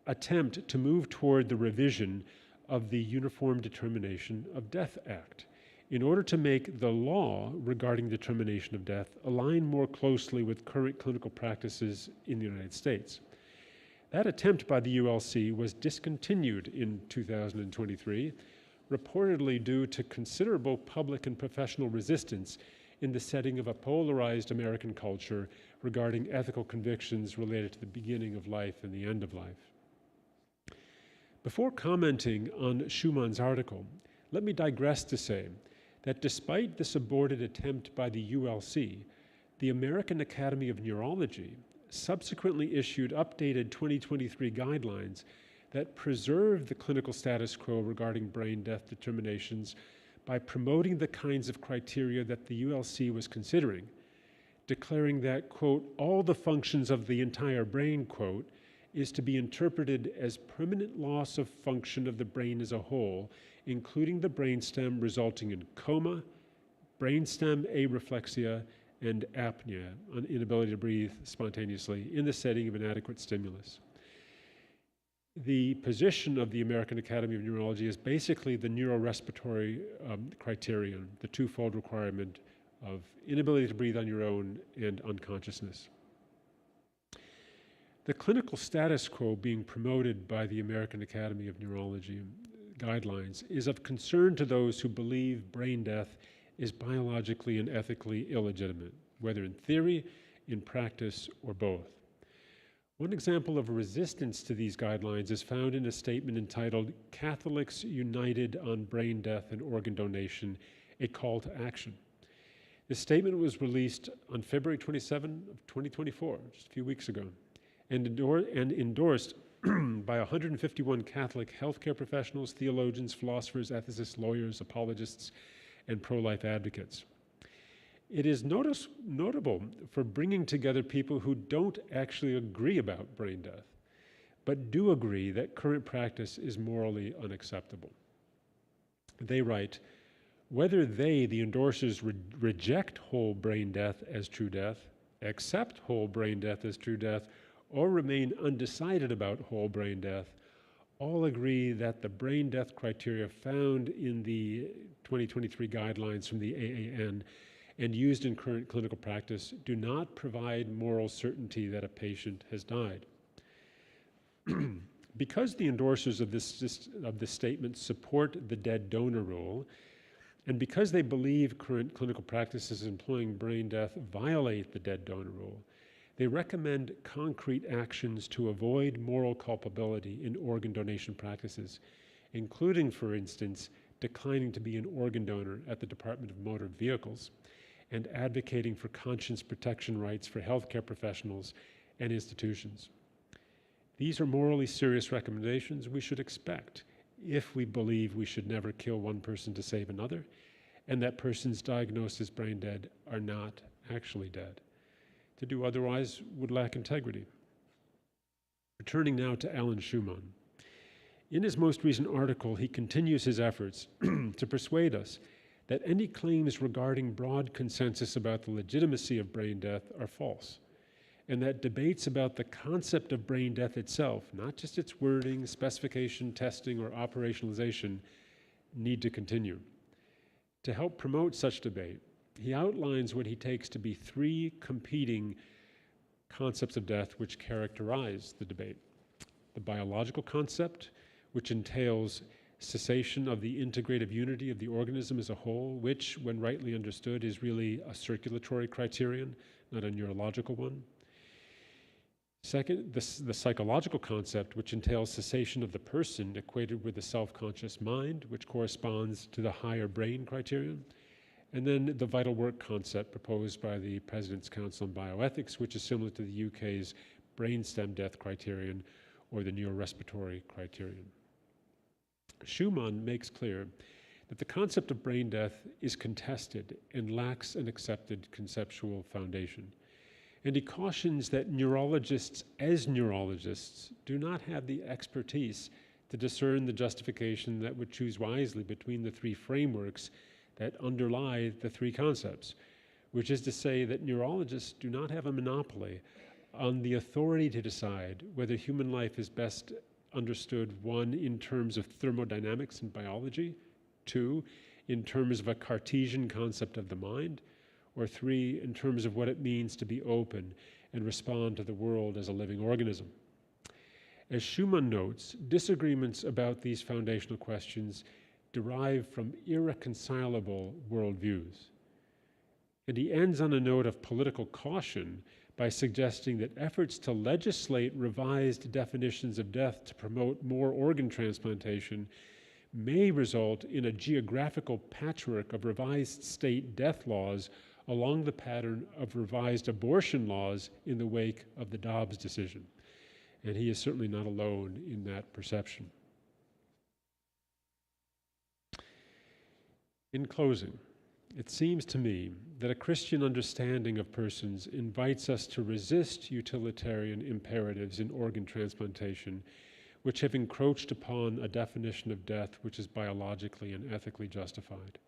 attempt to move toward the revision of the Uniform Determination of Death Act in order to make the law regarding determination of death align more closely with current clinical practices in the United States. That attempt by the ULC was discontinued in 2023, reportedly due to considerable public and professional resistance in the setting of a polarized American culture regarding ethical convictions related to the beginning of life and the end of life. Before commenting on Schumann's article, let me digress to say that despite this aborted attempt by the ULC, the American Academy of Neurology subsequently issued updated 2023 guidelines that preserve the clinical status quo regarding brain death determinations by promoting the kinds of criteria that the ULC was considering, declaring that, quote, all the functions of the entire brain, quote, is to be interpreted as permanent loss of function of the brain as a whole, including the brainstem resulting in coma, brainstem areflexia, and apnea, an inability to breathe spontaneously in the setting of inadequate stimulus. The position of the American Academy of Neurology is basically the neurorespiratory criterion, the twofold requirement of inability to breathe on your own and unconsciousness. The clinical status quo being promoted by the American Academy of Neurology guidelines is of concern to those who believe brain death is biologically and ethically illegitimate, whether in theory, in practice, or both. One example of resistance to these guidelines is found in a statement entitled Catholics United on Brain Death and Organ Donation, a Call to Action. This statement was released on February 27 of 2024, just a few weeks ago, and endorsed by 151 Catholic healthcare professionals, theologians, philosophers, ethicists, lawyers, apologists, and pro-life advocates. It is notable for bringing together people who don't actually agree about brain death, but do agree that current practice is morally unacceptable. They write, whether they, the endorsers, reject whole brain death as true death, accept whole brain death as true death, or remain undecided about whole brain death, all agree that the brain death criteria found in the 2023 guidelines from the AAN and used in current clinical practice do not provide moral certainty that a patient has died. Because the endorsers of this statement support the dead donor rule, and because they believe current clinical practices employing brain death violate the dead donor rule, they recommend concrete actions to avoid moral culpability in organ donation practices, including, for instance, declining to be an organ donor at the Department of Motor Vehicles and advocating for conscience protection rights for healthcare professionals and institutions. These are morally serious recommendations we should expect if we believe we should never kill one person to save another, and that persons diagnosed as brain dead are not actually dead. To do otherwise would lack integrity. Returning now to Alan Schumann. In his most recent article, he continues his efforts to persuade us that any claims regarding broad consensus about the legitimacy of brain death are false, and that debates about the concept of brain death itself, not just its wording, specification, testing, or operationalization, need to continue. To help promote such debate, he outlines what he takes to be three competing concepts of death which characterize the debate. The biological concept, which entails cessation of the integrative unity of the organism as a whole, which, when rightly understood, is really a circulatory criterion, not a neurological one. Second, the psychological concept, which entails cessation of the person, equated with the self-conscious mind, which corresponds to the higher brain criterion. And then the vital work concept proposed by the President's Council on Bioethics, which is similar to the UK's brainstem death criterion or the neurorespiratory criterion. Schumann makes clear that the concept of brain death is contested and lacks an accepted conceptual foundation. And he cautions that neurologists, as neurologists, do not have the expertise to discern the justification that would choose wisely between the three frameworks that underlie the three concepts, which is to say that neurologists do not have a monopoly on the authority to decide whether human life is best understood, one, in terms of thermodynamics and biology, two, in terms of a Cartesian concept of the mind, or three, in terms of what it means to be open and respond to the world as a living organism. As Schumann notes, disagreements about these foundational questions derive from irreconcilable worldviews. And he ends on a note of political caution by suggesting that efforts to legislate revised definitions of death to promote more organ transplantation may result in a geographical patchwork of revised state death laws along the pattern of revised abortion laws in the wake of the Dobbs decision. And he is certainly not alone in that perception. In closing, It seems to me that a Christian understanding of persons invites us to resist utilitarian imperatives in organ transplantation, which have encroached upon a definition of death which is biologically and ethically justified.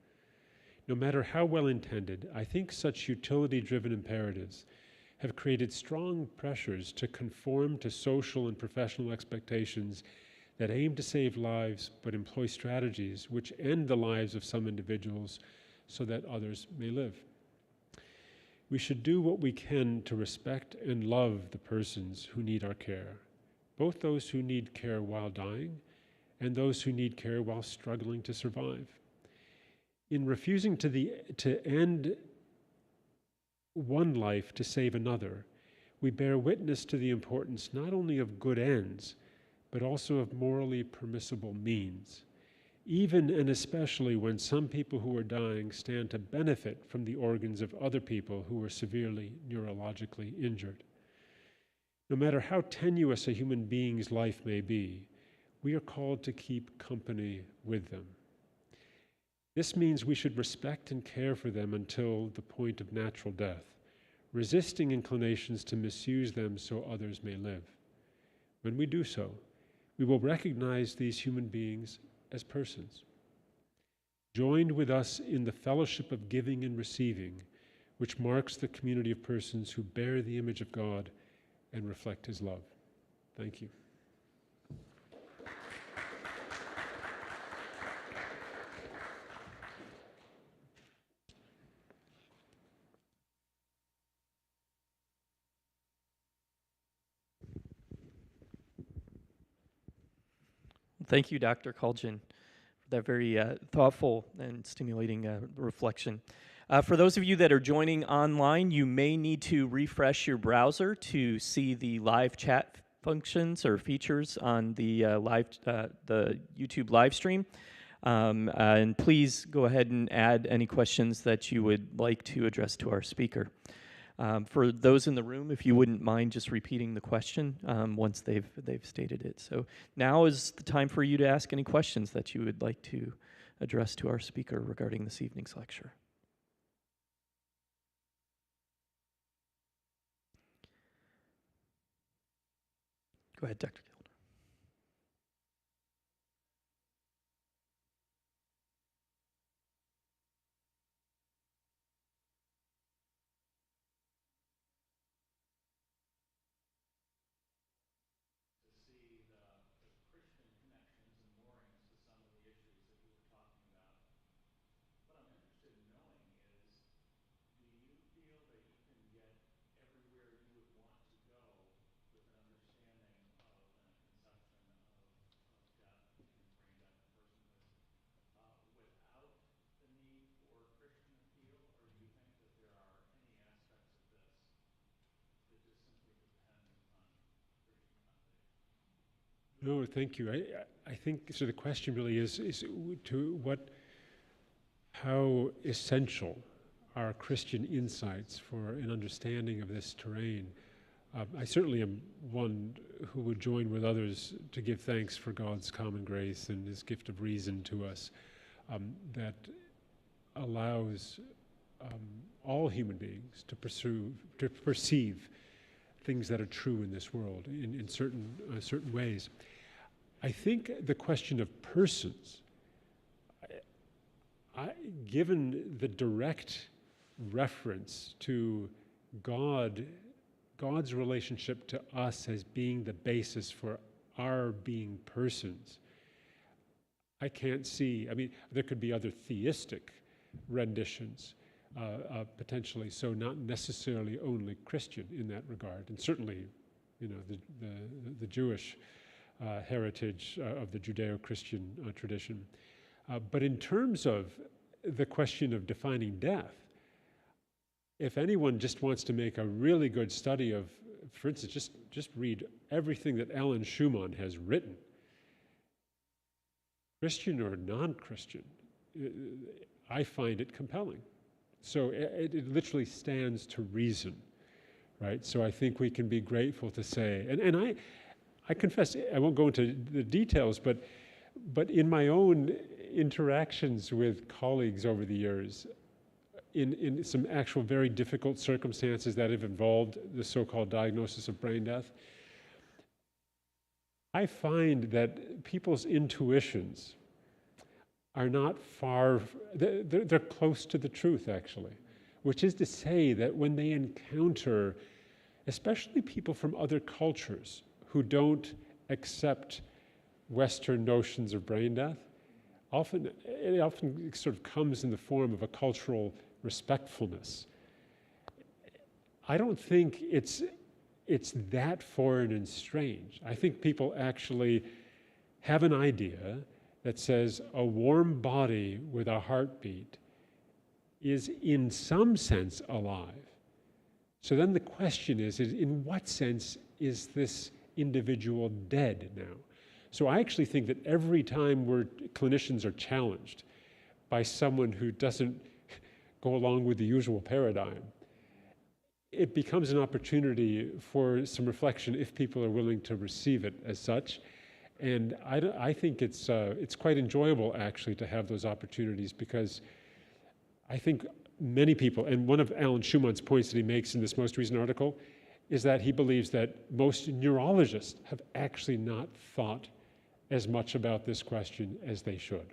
No matter how well intended, I think such utility-driven imperatives have created strong pressures to conform to social and professional expectations that aim to save lives but employ strategies which end the lives of some individuals so that others may live. We should do what we can to respect and love the persons who need our care, both those who need care while dying and those who need care while struggling to survive. In refusing to end one life to save another, we bear witness to the importance not only of good ends, but also of morally permissible means, even and especially when some people who are dying stand to benefit from the organs of other people who are severely neurologically injured. No matter how tenuous a human being's life may be, we are called to keep company with them. This means we should respect and care for them until the point of natural death, resisting inclinations to misuse them so others may live. When we do so, we will recognize these human beings as persons, joined with us in the fellowship of giving and receiving, which marks the community of persons who bear the image of God and reflect His love. Thank you. Thank you, Dr. Kaldjian, for that very thoughtful and stimulating reflection. For those of you that are joining online, you may need to refresh your browser to see the live chat functions or features on the the YouTube live stream. And please go ahead and add any questions that you would like to address to our speaker. For those in the room, if you wouldn't mind just repeating the question once they've stated it. So now is the time for you to ask any questions that you would like to address to our speaker regarding this evening's lecture. Go ahead, Dr. Kaldjian. No, thank you. I think, so the question really is how essential are Christian insights for an understanding of this terrain? I certainly am one who would join with others to give thanks for God's common grace and His gift of reason to us that allows all human beings to perceive things that are true in this world in certain ways. I think the question of persons, given the direct reference to God's relationship to us as being the basis for our being persons, I can't see, there could be other theistic renditions, potentially, so not necessarily only Christian in that regard, and certainly, the Jewish heritage of the Judeo-Christian tradition. But in terms of the question of defining death, if anyone just wants to make a really good study of, for instance, just read everything that Alan Schumann has written, Christian or non-Christian, I find it compelling. So it literally stands to reason, right? So I think we can be grateful to say, and I confess, I won't go into the details, but in my own interactions with colleagues over the years, in some actual very difficult circumstances that have involved the so-called diagnosis of brain death, I find that people's intuitions are not far, they're close to the truth, actually, which is to say that when they encounter, especially people from other cultures who don't accept Western notions of brain death, it often sort of comes in the form of a cultural respectfulness. I don't think it's that foreign and strange. I think people actually have an idea that says a warm body with a heartbeat is in some sense alive. So then the question is in what sense is this individual dead now? So I actually think that every time clinicians are challenged by someone who doesn't go along with the usual paradigm, it becomes an opportunity for some reflection if people are willing to receive it as such. And I think it's quite enjoyable actually to have those opportunities, because I think many people, and one of Alan Schumann's points that he makes in this most recent article is that he believes that most neurologists have actually not thought as much about this question as they should.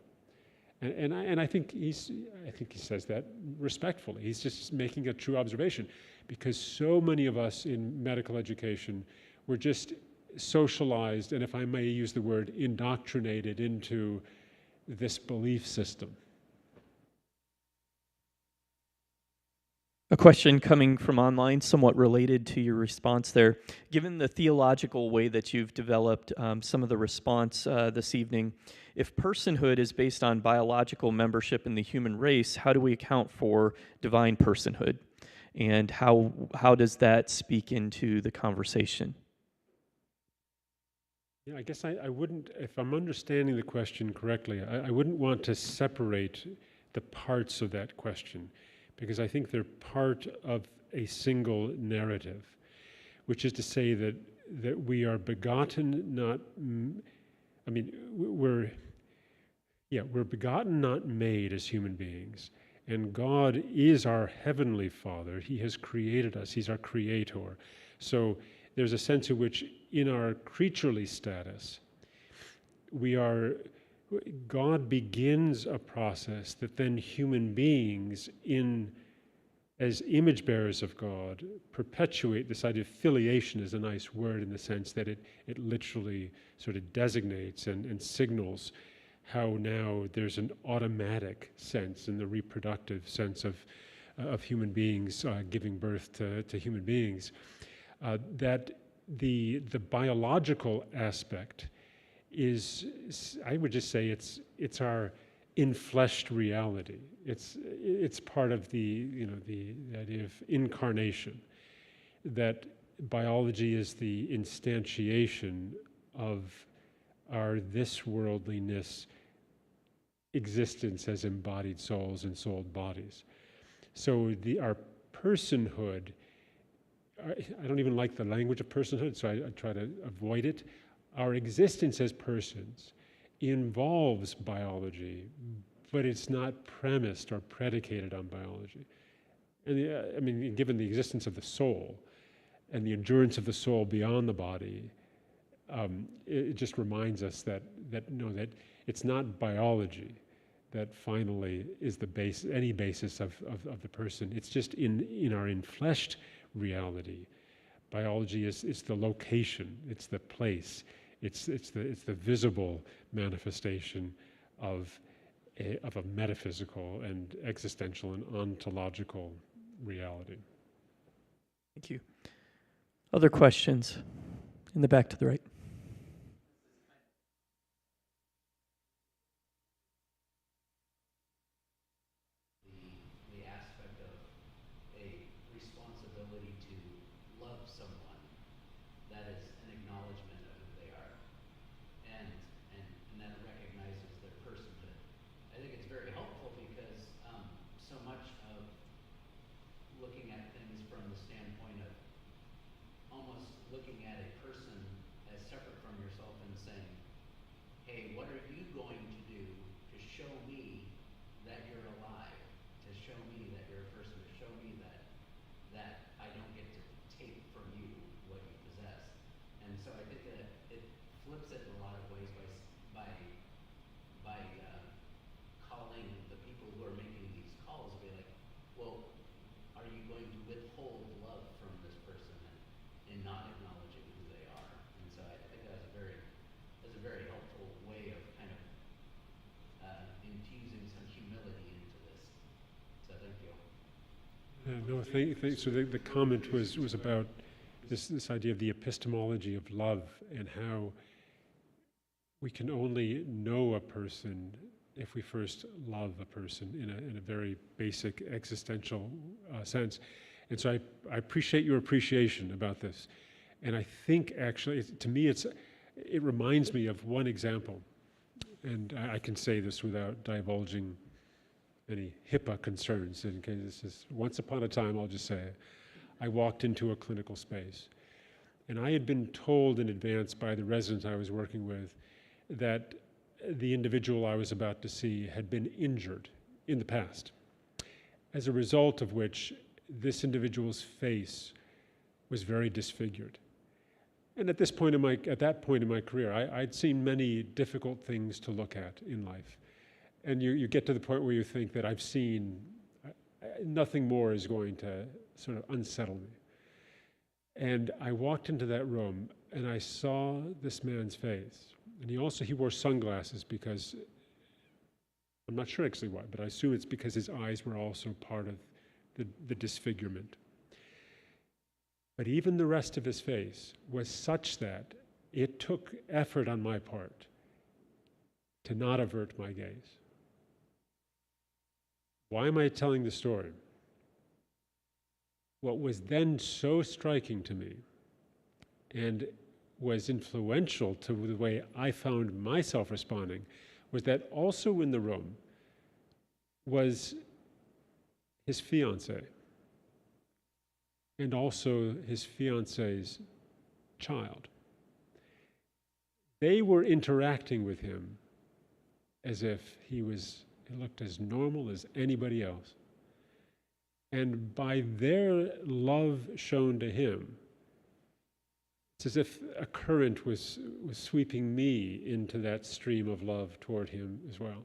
And I think he says that respectfully. He's just making a true observation, because so many of us in medical education were just socialized, and if I may use the word, indoctrinated into this belief system. A question coming from online, somewhat related to your response there. Given the theological way that you've developed some of the response this evening, if personhood is based on biological membership in the human race, how do we account for divine personhood? And how does that speak into the conversation? Yeah, I guess I wouldn't, if I'm understanding the question correctly, I wouldn't want to separate the parts of that question, because I think they're part of a single narrative, which is to say that we are begotten, not, we're begotten, not made as human beings. And God is our heavenly Father. He has created us. He's our creator. So there's a sense in which in our creaturely status, God begins a process that then human beings, as image bearers of God, perpetuate. This idea of filiation is a nice word in the sense that it literally sort of designates and signals how now there's an automatic sense in the reproductive sense of human beings giving birth to human beings. That the biological aspect is, I would just say, it's our infleshed reality. It's part of the idea of incarnation, that biology is the instantiation of our this worldliness existence as embodied souls and souled bodies. So our personhood, I don't even like the language of personhood, so I try to avoid it. Our existence as persons involves biology, but it's not premised or predicated on biology. And given the existence of the soul and the endurance of the soul beyond the body, it just reminds us that it's not biology that finally is any basis of the person. It's just in our infleshed reality. Biology is the location, it's the place, it's the visible manifestation of a metaphysical and existential and ontological reality. Thank you. Other questions? In the back to the right. The aspect of a responsibility to love someone that is an acknowledgement of who they are, and that recognizes their personhood. I think it's very helpful because so much of looking at things from the standpoint of almost looking at a person as separate from yourself and saying, hey, what are you going to do to show me that you're alive, to show me that you're a No, so the comment was about this idea of the epistemology of love and how we can only know a person if we first love a person in a very basic existential sense. And so I appreciate your appreciation about this. And I think actually, to me, it reminds me of one example. And I can say this without divulging any HIPAA concerns. In case this is once upon a time, I'll just say, I walked into a clinical space. And I had been told in advance by the resident I was working with that the individual I was about to see had been injured in the past, as a result of which this individual's face was very disfigured. And at that point in my career, I'd seen many difficult things to look at in life. And you get to the point where you think that I've seen, nothing more is going to sort of unsettle me. And I walked into that room and I saw this man's face. And he wore sunglasses because, I'm not sure actually why, but I assume it's because his eyes were also part of the disfigurement. But even the rest of his face was such that it took effort on my part to not avert my gaze. Why am I telling the story? What was then so striking to me and was influential to the way I found myself responding was that also in the room was his fiancée and also his fiancée's child. They were interacting with him as if he looked as normal as anybody else. And by their love shown to him, it's as if a current was sweeping me into that stream of love toward him as well.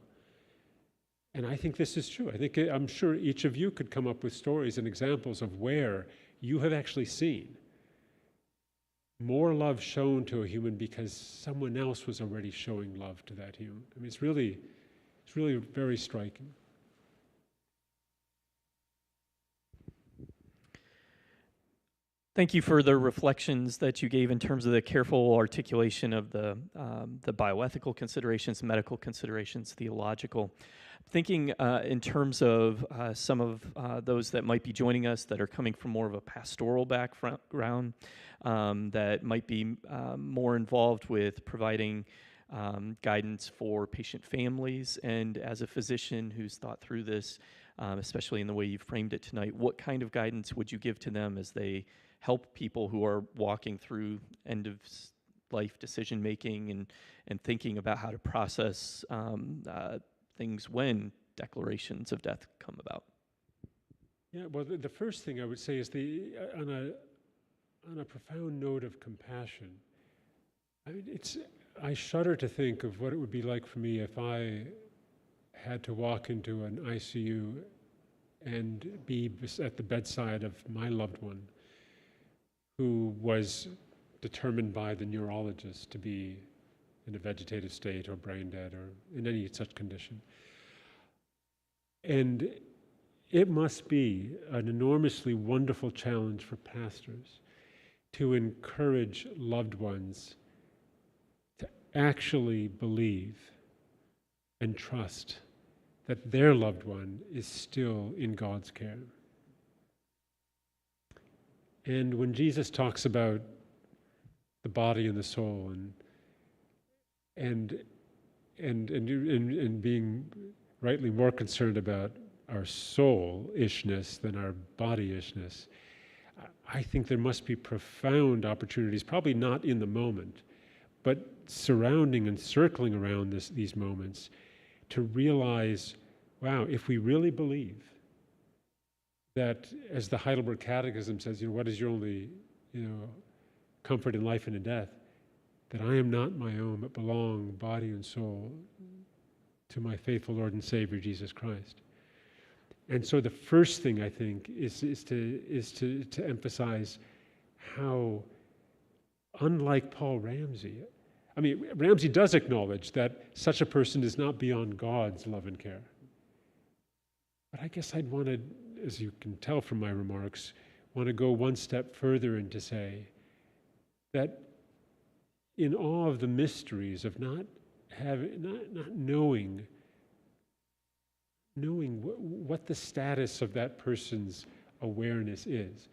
And I think this is true. I'm sure each of you could come up with stories and examples of where you have actually seen more love shown to a human because someone else was already showing love to that human. I mean, it's really very striking. Thank you for the reflections that you gave in terms of the careful articulation of the bioethical considerations, medical considerations, theological. Thinking in terms of some of those that might be joining us that are coming from more of a pastoral background, that might be more involved with providing guidance for patient families, and as a physician who's thought through this, especially in the way you framed it tonight, what kind of guidance would you give to them as they help people who are walking through end-of-life decision-making and thinking about how to process things when declarations of death come about? Yeah, well, the first thing I would say is on a profound note of compassion. I mean, I shudder to think of what it would be like for me if I had to walk into an ICU and be at the bedside of my loved one who was determined by the neurologist to be in a vegetative state or brain dead or in any such condition. And it must be an enormously wonderful challenge for pastors to encourage loved ones to actually believe and trust that their loved one is still in God's care. And when Jesus talks about the body and the soul and being rightly more concerned about our soul-ishness than our body-ishness, I think there must be profound opportunities, probably not in the moment, but surrounding and circling around these moments, to realize, wow, if we really believe that, as the Heidelberg Catechism says, what is your only, comfort in life and in death? That I am not my own, but belong, body and soul, to my faithful Lord and Savior, Jesus Christ. And so the first thing, I think, is to emphasize how, unlike Paul Ramsey, Ramsey does acknowledge that such a person is not beyond God's love and care. But I guess I'd want to as you can tell from my remarks, want to go one step further and to say that in awe of the mysteries of not knowing what the status of that person's awareness is,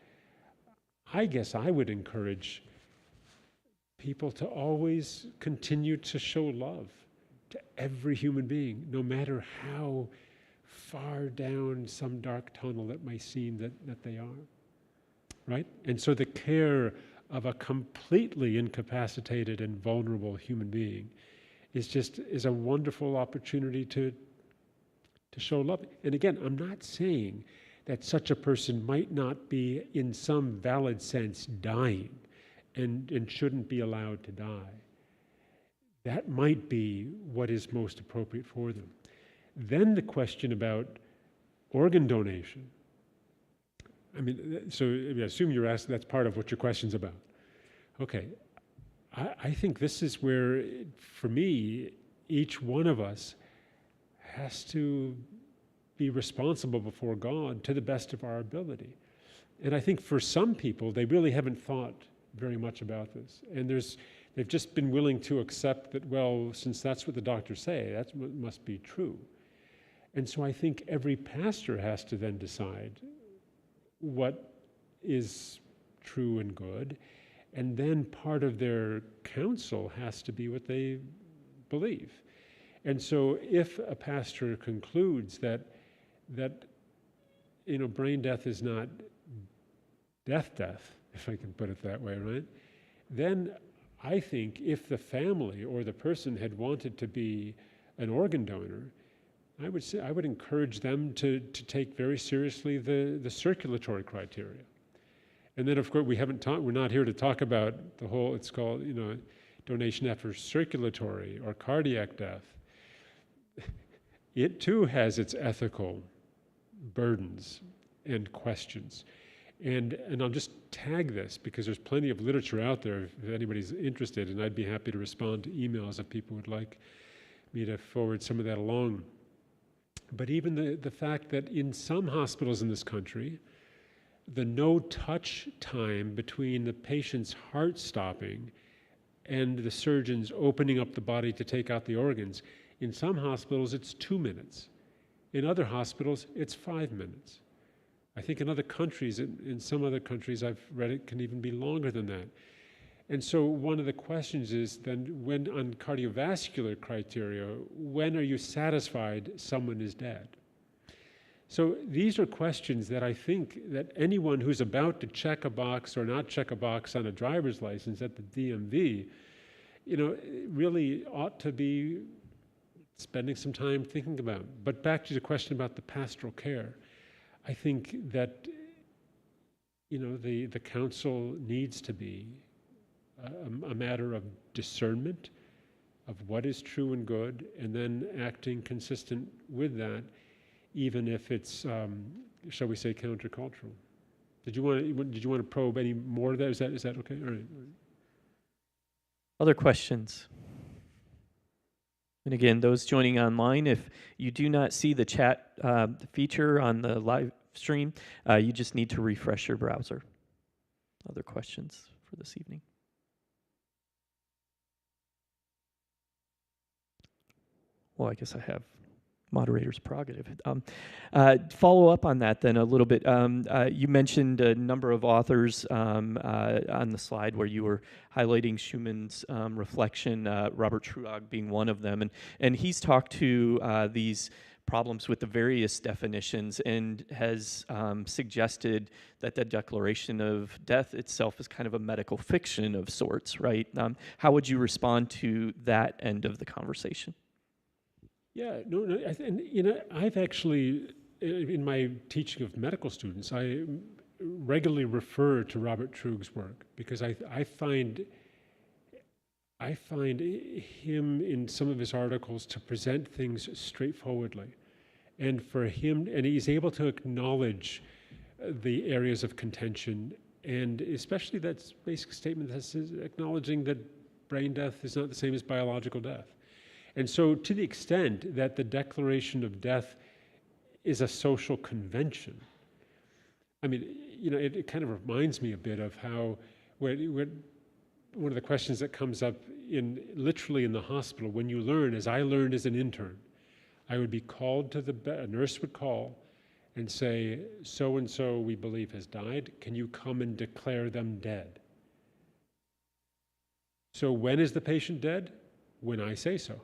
I guess I would encourage people to always continue to show love to every human being, no matter how far down some dark tunnel it may seem that they are, right? And so the care of a completely incapacitated and vulnerable human being is a wonderful opportunity to show love. And again, I'm not saying that such a person might not be, in some valid sense, dying and shouldn't be allowed to die. That might be what is most appropriate for them. Then the question about organ donation. I mean, so I assume you're asking, that's part of what your question's about. Okay, I think this is where, for me, each one of us has to be responsible before God to the best of our ability. And I think for some people, they really haven't thought very much about this. And they've just been willing to accept that, well, since that's what the doctors say, that must be true. And so I think every pastor has to then decide what is true and good, and then part of their counsel has to be what they believe. And so if a pastor concludes that brain death is not death, if I can put it that way, right? Then I think if the family or the person had wanted to be an organ donor, I would encourage them to take very seriously the circulatory criteria. And then, of course, we're not here to talk about the whole, it's called, donation after circulatory or cardiac death. It too has its ethical burdens and questions. And I'll just tag this because there's plenty of literature out there if anybody's interested, and I'd be happy to respond to emails if people would like me to forward some of that along. But even the fact that in some hospitals in this country, the no-touch time between the patient's heart stopping and the surgeons opening up the body to take out the organs, in some hospitals it's 2 minutes. In other hospitals, it's 5 minutes. I think in other countries, in some other countries I've read it can even be longer than that. And so one of the questions is then, when on cardiovascular criteria, when are you satisfied someone is dead? So these are questions that I think that anyone who's about to check a box or not check a box on a driver's license at the DMV, really ought to be spending some time thinking about. But back to the question about the pastoral care, I think that the counsel needs to be a matter of discernment of what is true and good, and then acting consistent with that, even if it's, shall we say, countercultural. Did you want to probe any more of that? Is that okay? All right. Other questions? And again, those joining online, if you do not see the chat feature on the live stream, you just need to refresh your browser. Other questions for this evening? Well, I guess I have moderator's prerogative. Follow up on that then a little bit. You mentioned a number of authors on the slide where you were highlighting Schumann's reflection, Robert Truog being one of them. And he's talked to these problems with the various definitions and has suggested that the declaration of death itself is kind of a medical fiction of sorts, right? How would you respond to that end of the conversation? Yeah, no, I've actually, in my teaching of medical students, I regularly refer to Robert Truog's work because I find him in some of his articles to present things straightforwardly, and he's able to acknowledge the areas of contention, and especially that basic statement that's acknowledging that brain death is not the same as biological death. And so to the extent that the declaration of death is a social convention, I mean, it kind of reminds me a bit of how one of the questions that comes up literally in the hospital when you learn, as I learned as an intern, I would be called to the bed, a nurse would call and say, so-and-so we believe has died, can you come and declare them dead? So when is the patient dead? When I say so.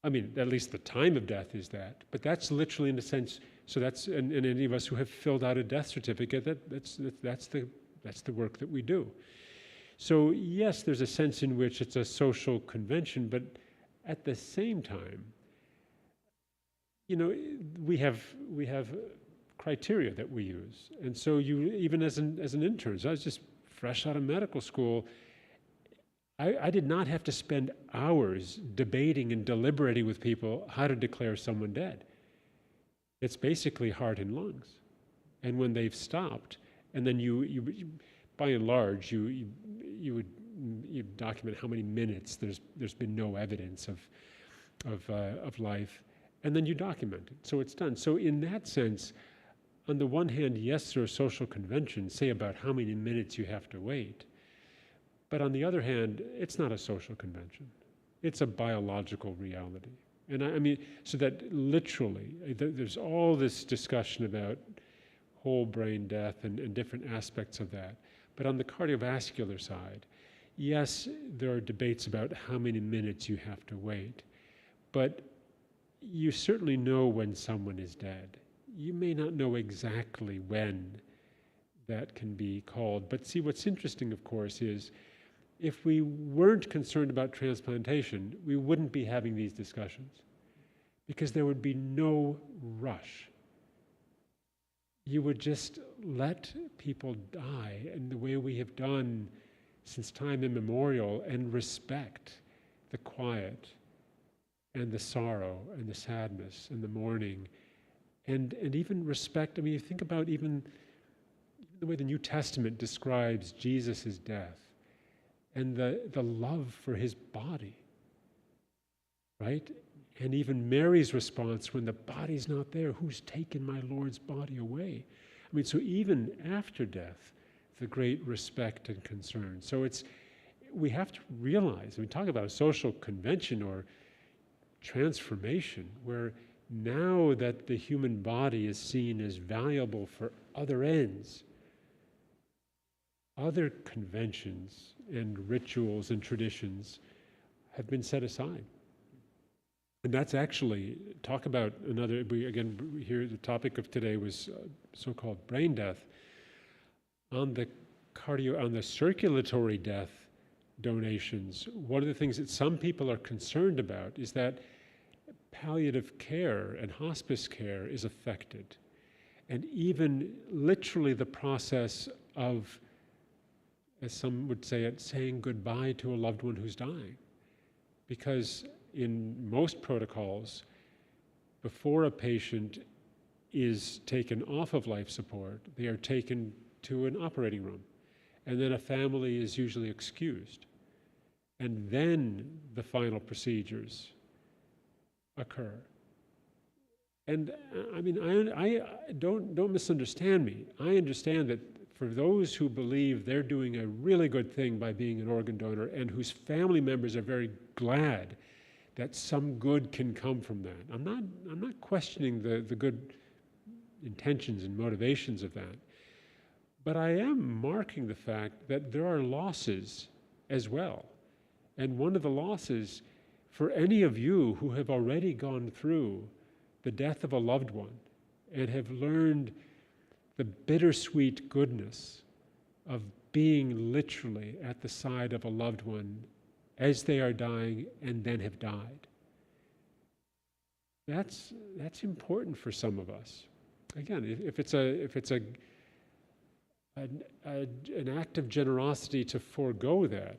I mean, at least the time of death is that, but that's literally in a sense, so that's, and any of us who have filled out a death certificate, that's the work that we do. So yes, there's a sense in which it's a social convention, but at the same time, we have criteria that we use. And so even as an intern, so I was just fresh out of medical school, I did not have to spend hours debating and deliberating with people how to declare someone dead. It's basically heart and lungs. And when they've stopped, and then you by and large, you document how many minutes there's been no evidence of life, and then you document it. So it's done. So in that sense, on the one hand, yes, there are social conventions, say about how many minutes you have to wait. But on the other hand, it's not a social convention. It's a biological reality. And I mean, so that literally, there's all this discussion about whole brain death and different aspects of that. But on the cardiovascular side, yes, there are debates about how many minutes you have to wait. But you certainly know when someone is dead. You may not know exactly when that can be called. But see, what's interesting, of course, is if we weren't concerned about transplantation, we wouldn't be having these discussions because there would be no rush. You would just let people die in the way we have done since time immemorial and respect the quiet and the sorrow and the sadness and the mourning and even respect. I mean, you think about even the way the New Testament describes Jesus' death and the love for his body, right? And even Mary's response when the body's not there, who's taken my Lord's body away? I mean, so even after death, the great respect and concern. So we have to realize, we talk about a social convention or transformation, where now that the human body is seen as valuable for other ends, other conventions and rituals and traditions have been set aside. And that's actually, talk about another, here the topic of today was so-called brain death. On the circulatory death donations, one of the things that some people are concerned about is that palliative care and hospice care is affected. And even literally the process of, as some would say it, saying goodbye to a loved one who's dying. Because in most protocols, before a patient is taken off of life support, they are taken to an operating room. And then a family is usually excused. And then the final procedures occur. And I mean, I don't misunderstand me. I understand that for those who believe they're doing a really good thing by being an organ donor and whose family members are very glad that some good can come from that. I'm not questioning the good intentions and motivations of that. But I am marking the fact that there are losses as well. And one of the losses for any of you who have already gone through the death of a loved one and have learned the bittersweet goodness of being literally at the side of a loved one as they are dying and then have died. That's important for some of us. Again, if it's an act of generosity to forego that,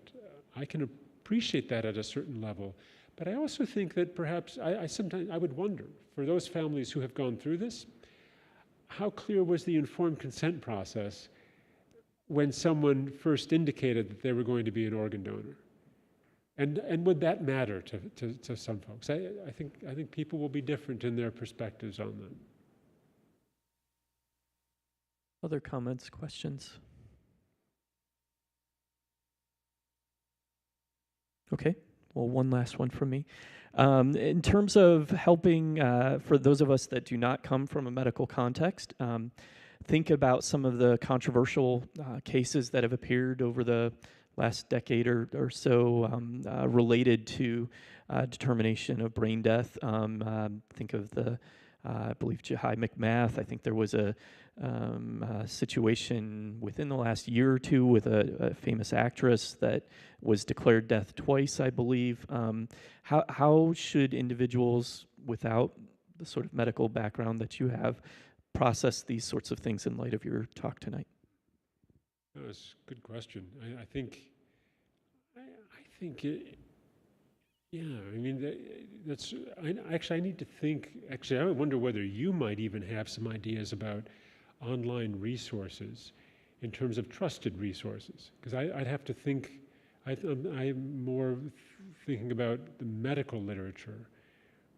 I can appreciate that at a certain level. But I also think that perhaps I sometimes would wonder, for those families who have gone through this, how clear was the informed consent process when someone first indicated that they were going to be an organ donor? And would that matter to some folks? I think people will be different in their perspectives on that. Other comments, questions? Okay, well, one last one from me. In terms of helping, for those of us that do not come from a medical context, think about some of the controversial cases that have appeared over the last decade or so related to determination of brain death. Think of the, I believe, Jahai McMath. I think there was a situation within the last year or two with a famous actress that was declared death twice, I believe. How should individuals without the sort of medical background that you have process these sorts of things in light of your talk tonight? That's a good question. I think yeah, I mean, I need to think, actually, I wonder whether you might even have some ideas about online resources in terms of trusted resources. Because I'd have to think, I'm more thinking about the medical literature,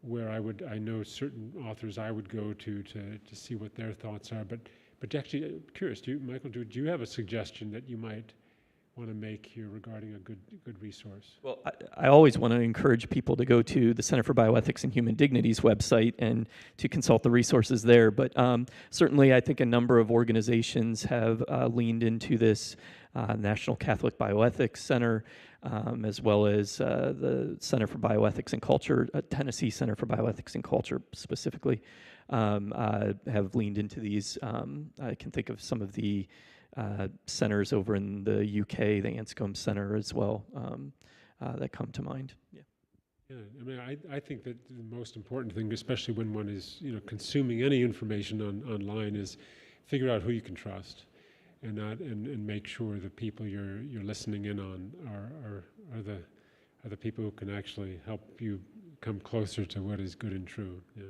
where I know certain authors I would go to see what their thoughts are. But actually, curious, Michael, do you have a suggestion that you might want to make here regarding a good resource? Well, I always want to encourage people to go to the Center for Bioethics and Human Dignity's website and to consult the resources there. But certainly, I think a number of organizations have leaned into this. National Catholic Bioethics Center, as well as the Center for Bioethics and Culture, Tennessee Center for Bioethics and Culture specifically, have leaned into these. I can think of some of the centers over in the UK, the Anscombe Center as well, that come to mind. Yeah. Yeah, I mean, I think that the most important thing, especially when one is consuming any information online, is figure out who you can trust, and make sure the people you're listening in on are the people who can actually help you come closer to what is good and true. Yeah.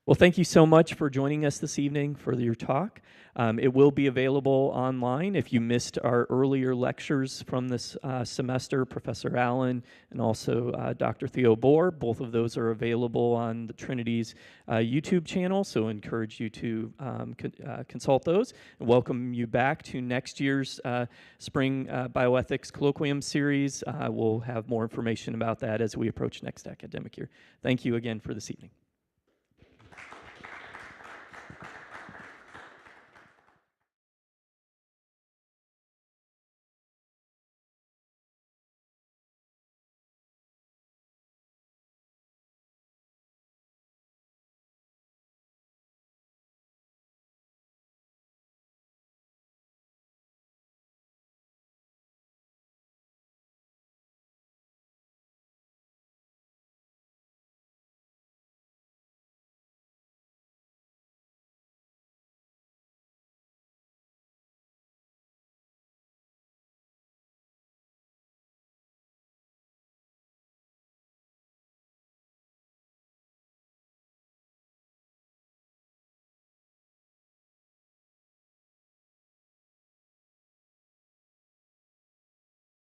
Well, thank you so much for joining us this evening for your talk. It will be available online. If you missed our earlier lectures from this semester, Professor Allen and also Dr. Theo Bohr, both of those are available on the Trinity's YouTube channel, so I encourage you to consult those. And welcome you back to next year's Spring Bioethics Colloquium Series. We'll have more information about that as we approach next academic year. Thank you again for this evening.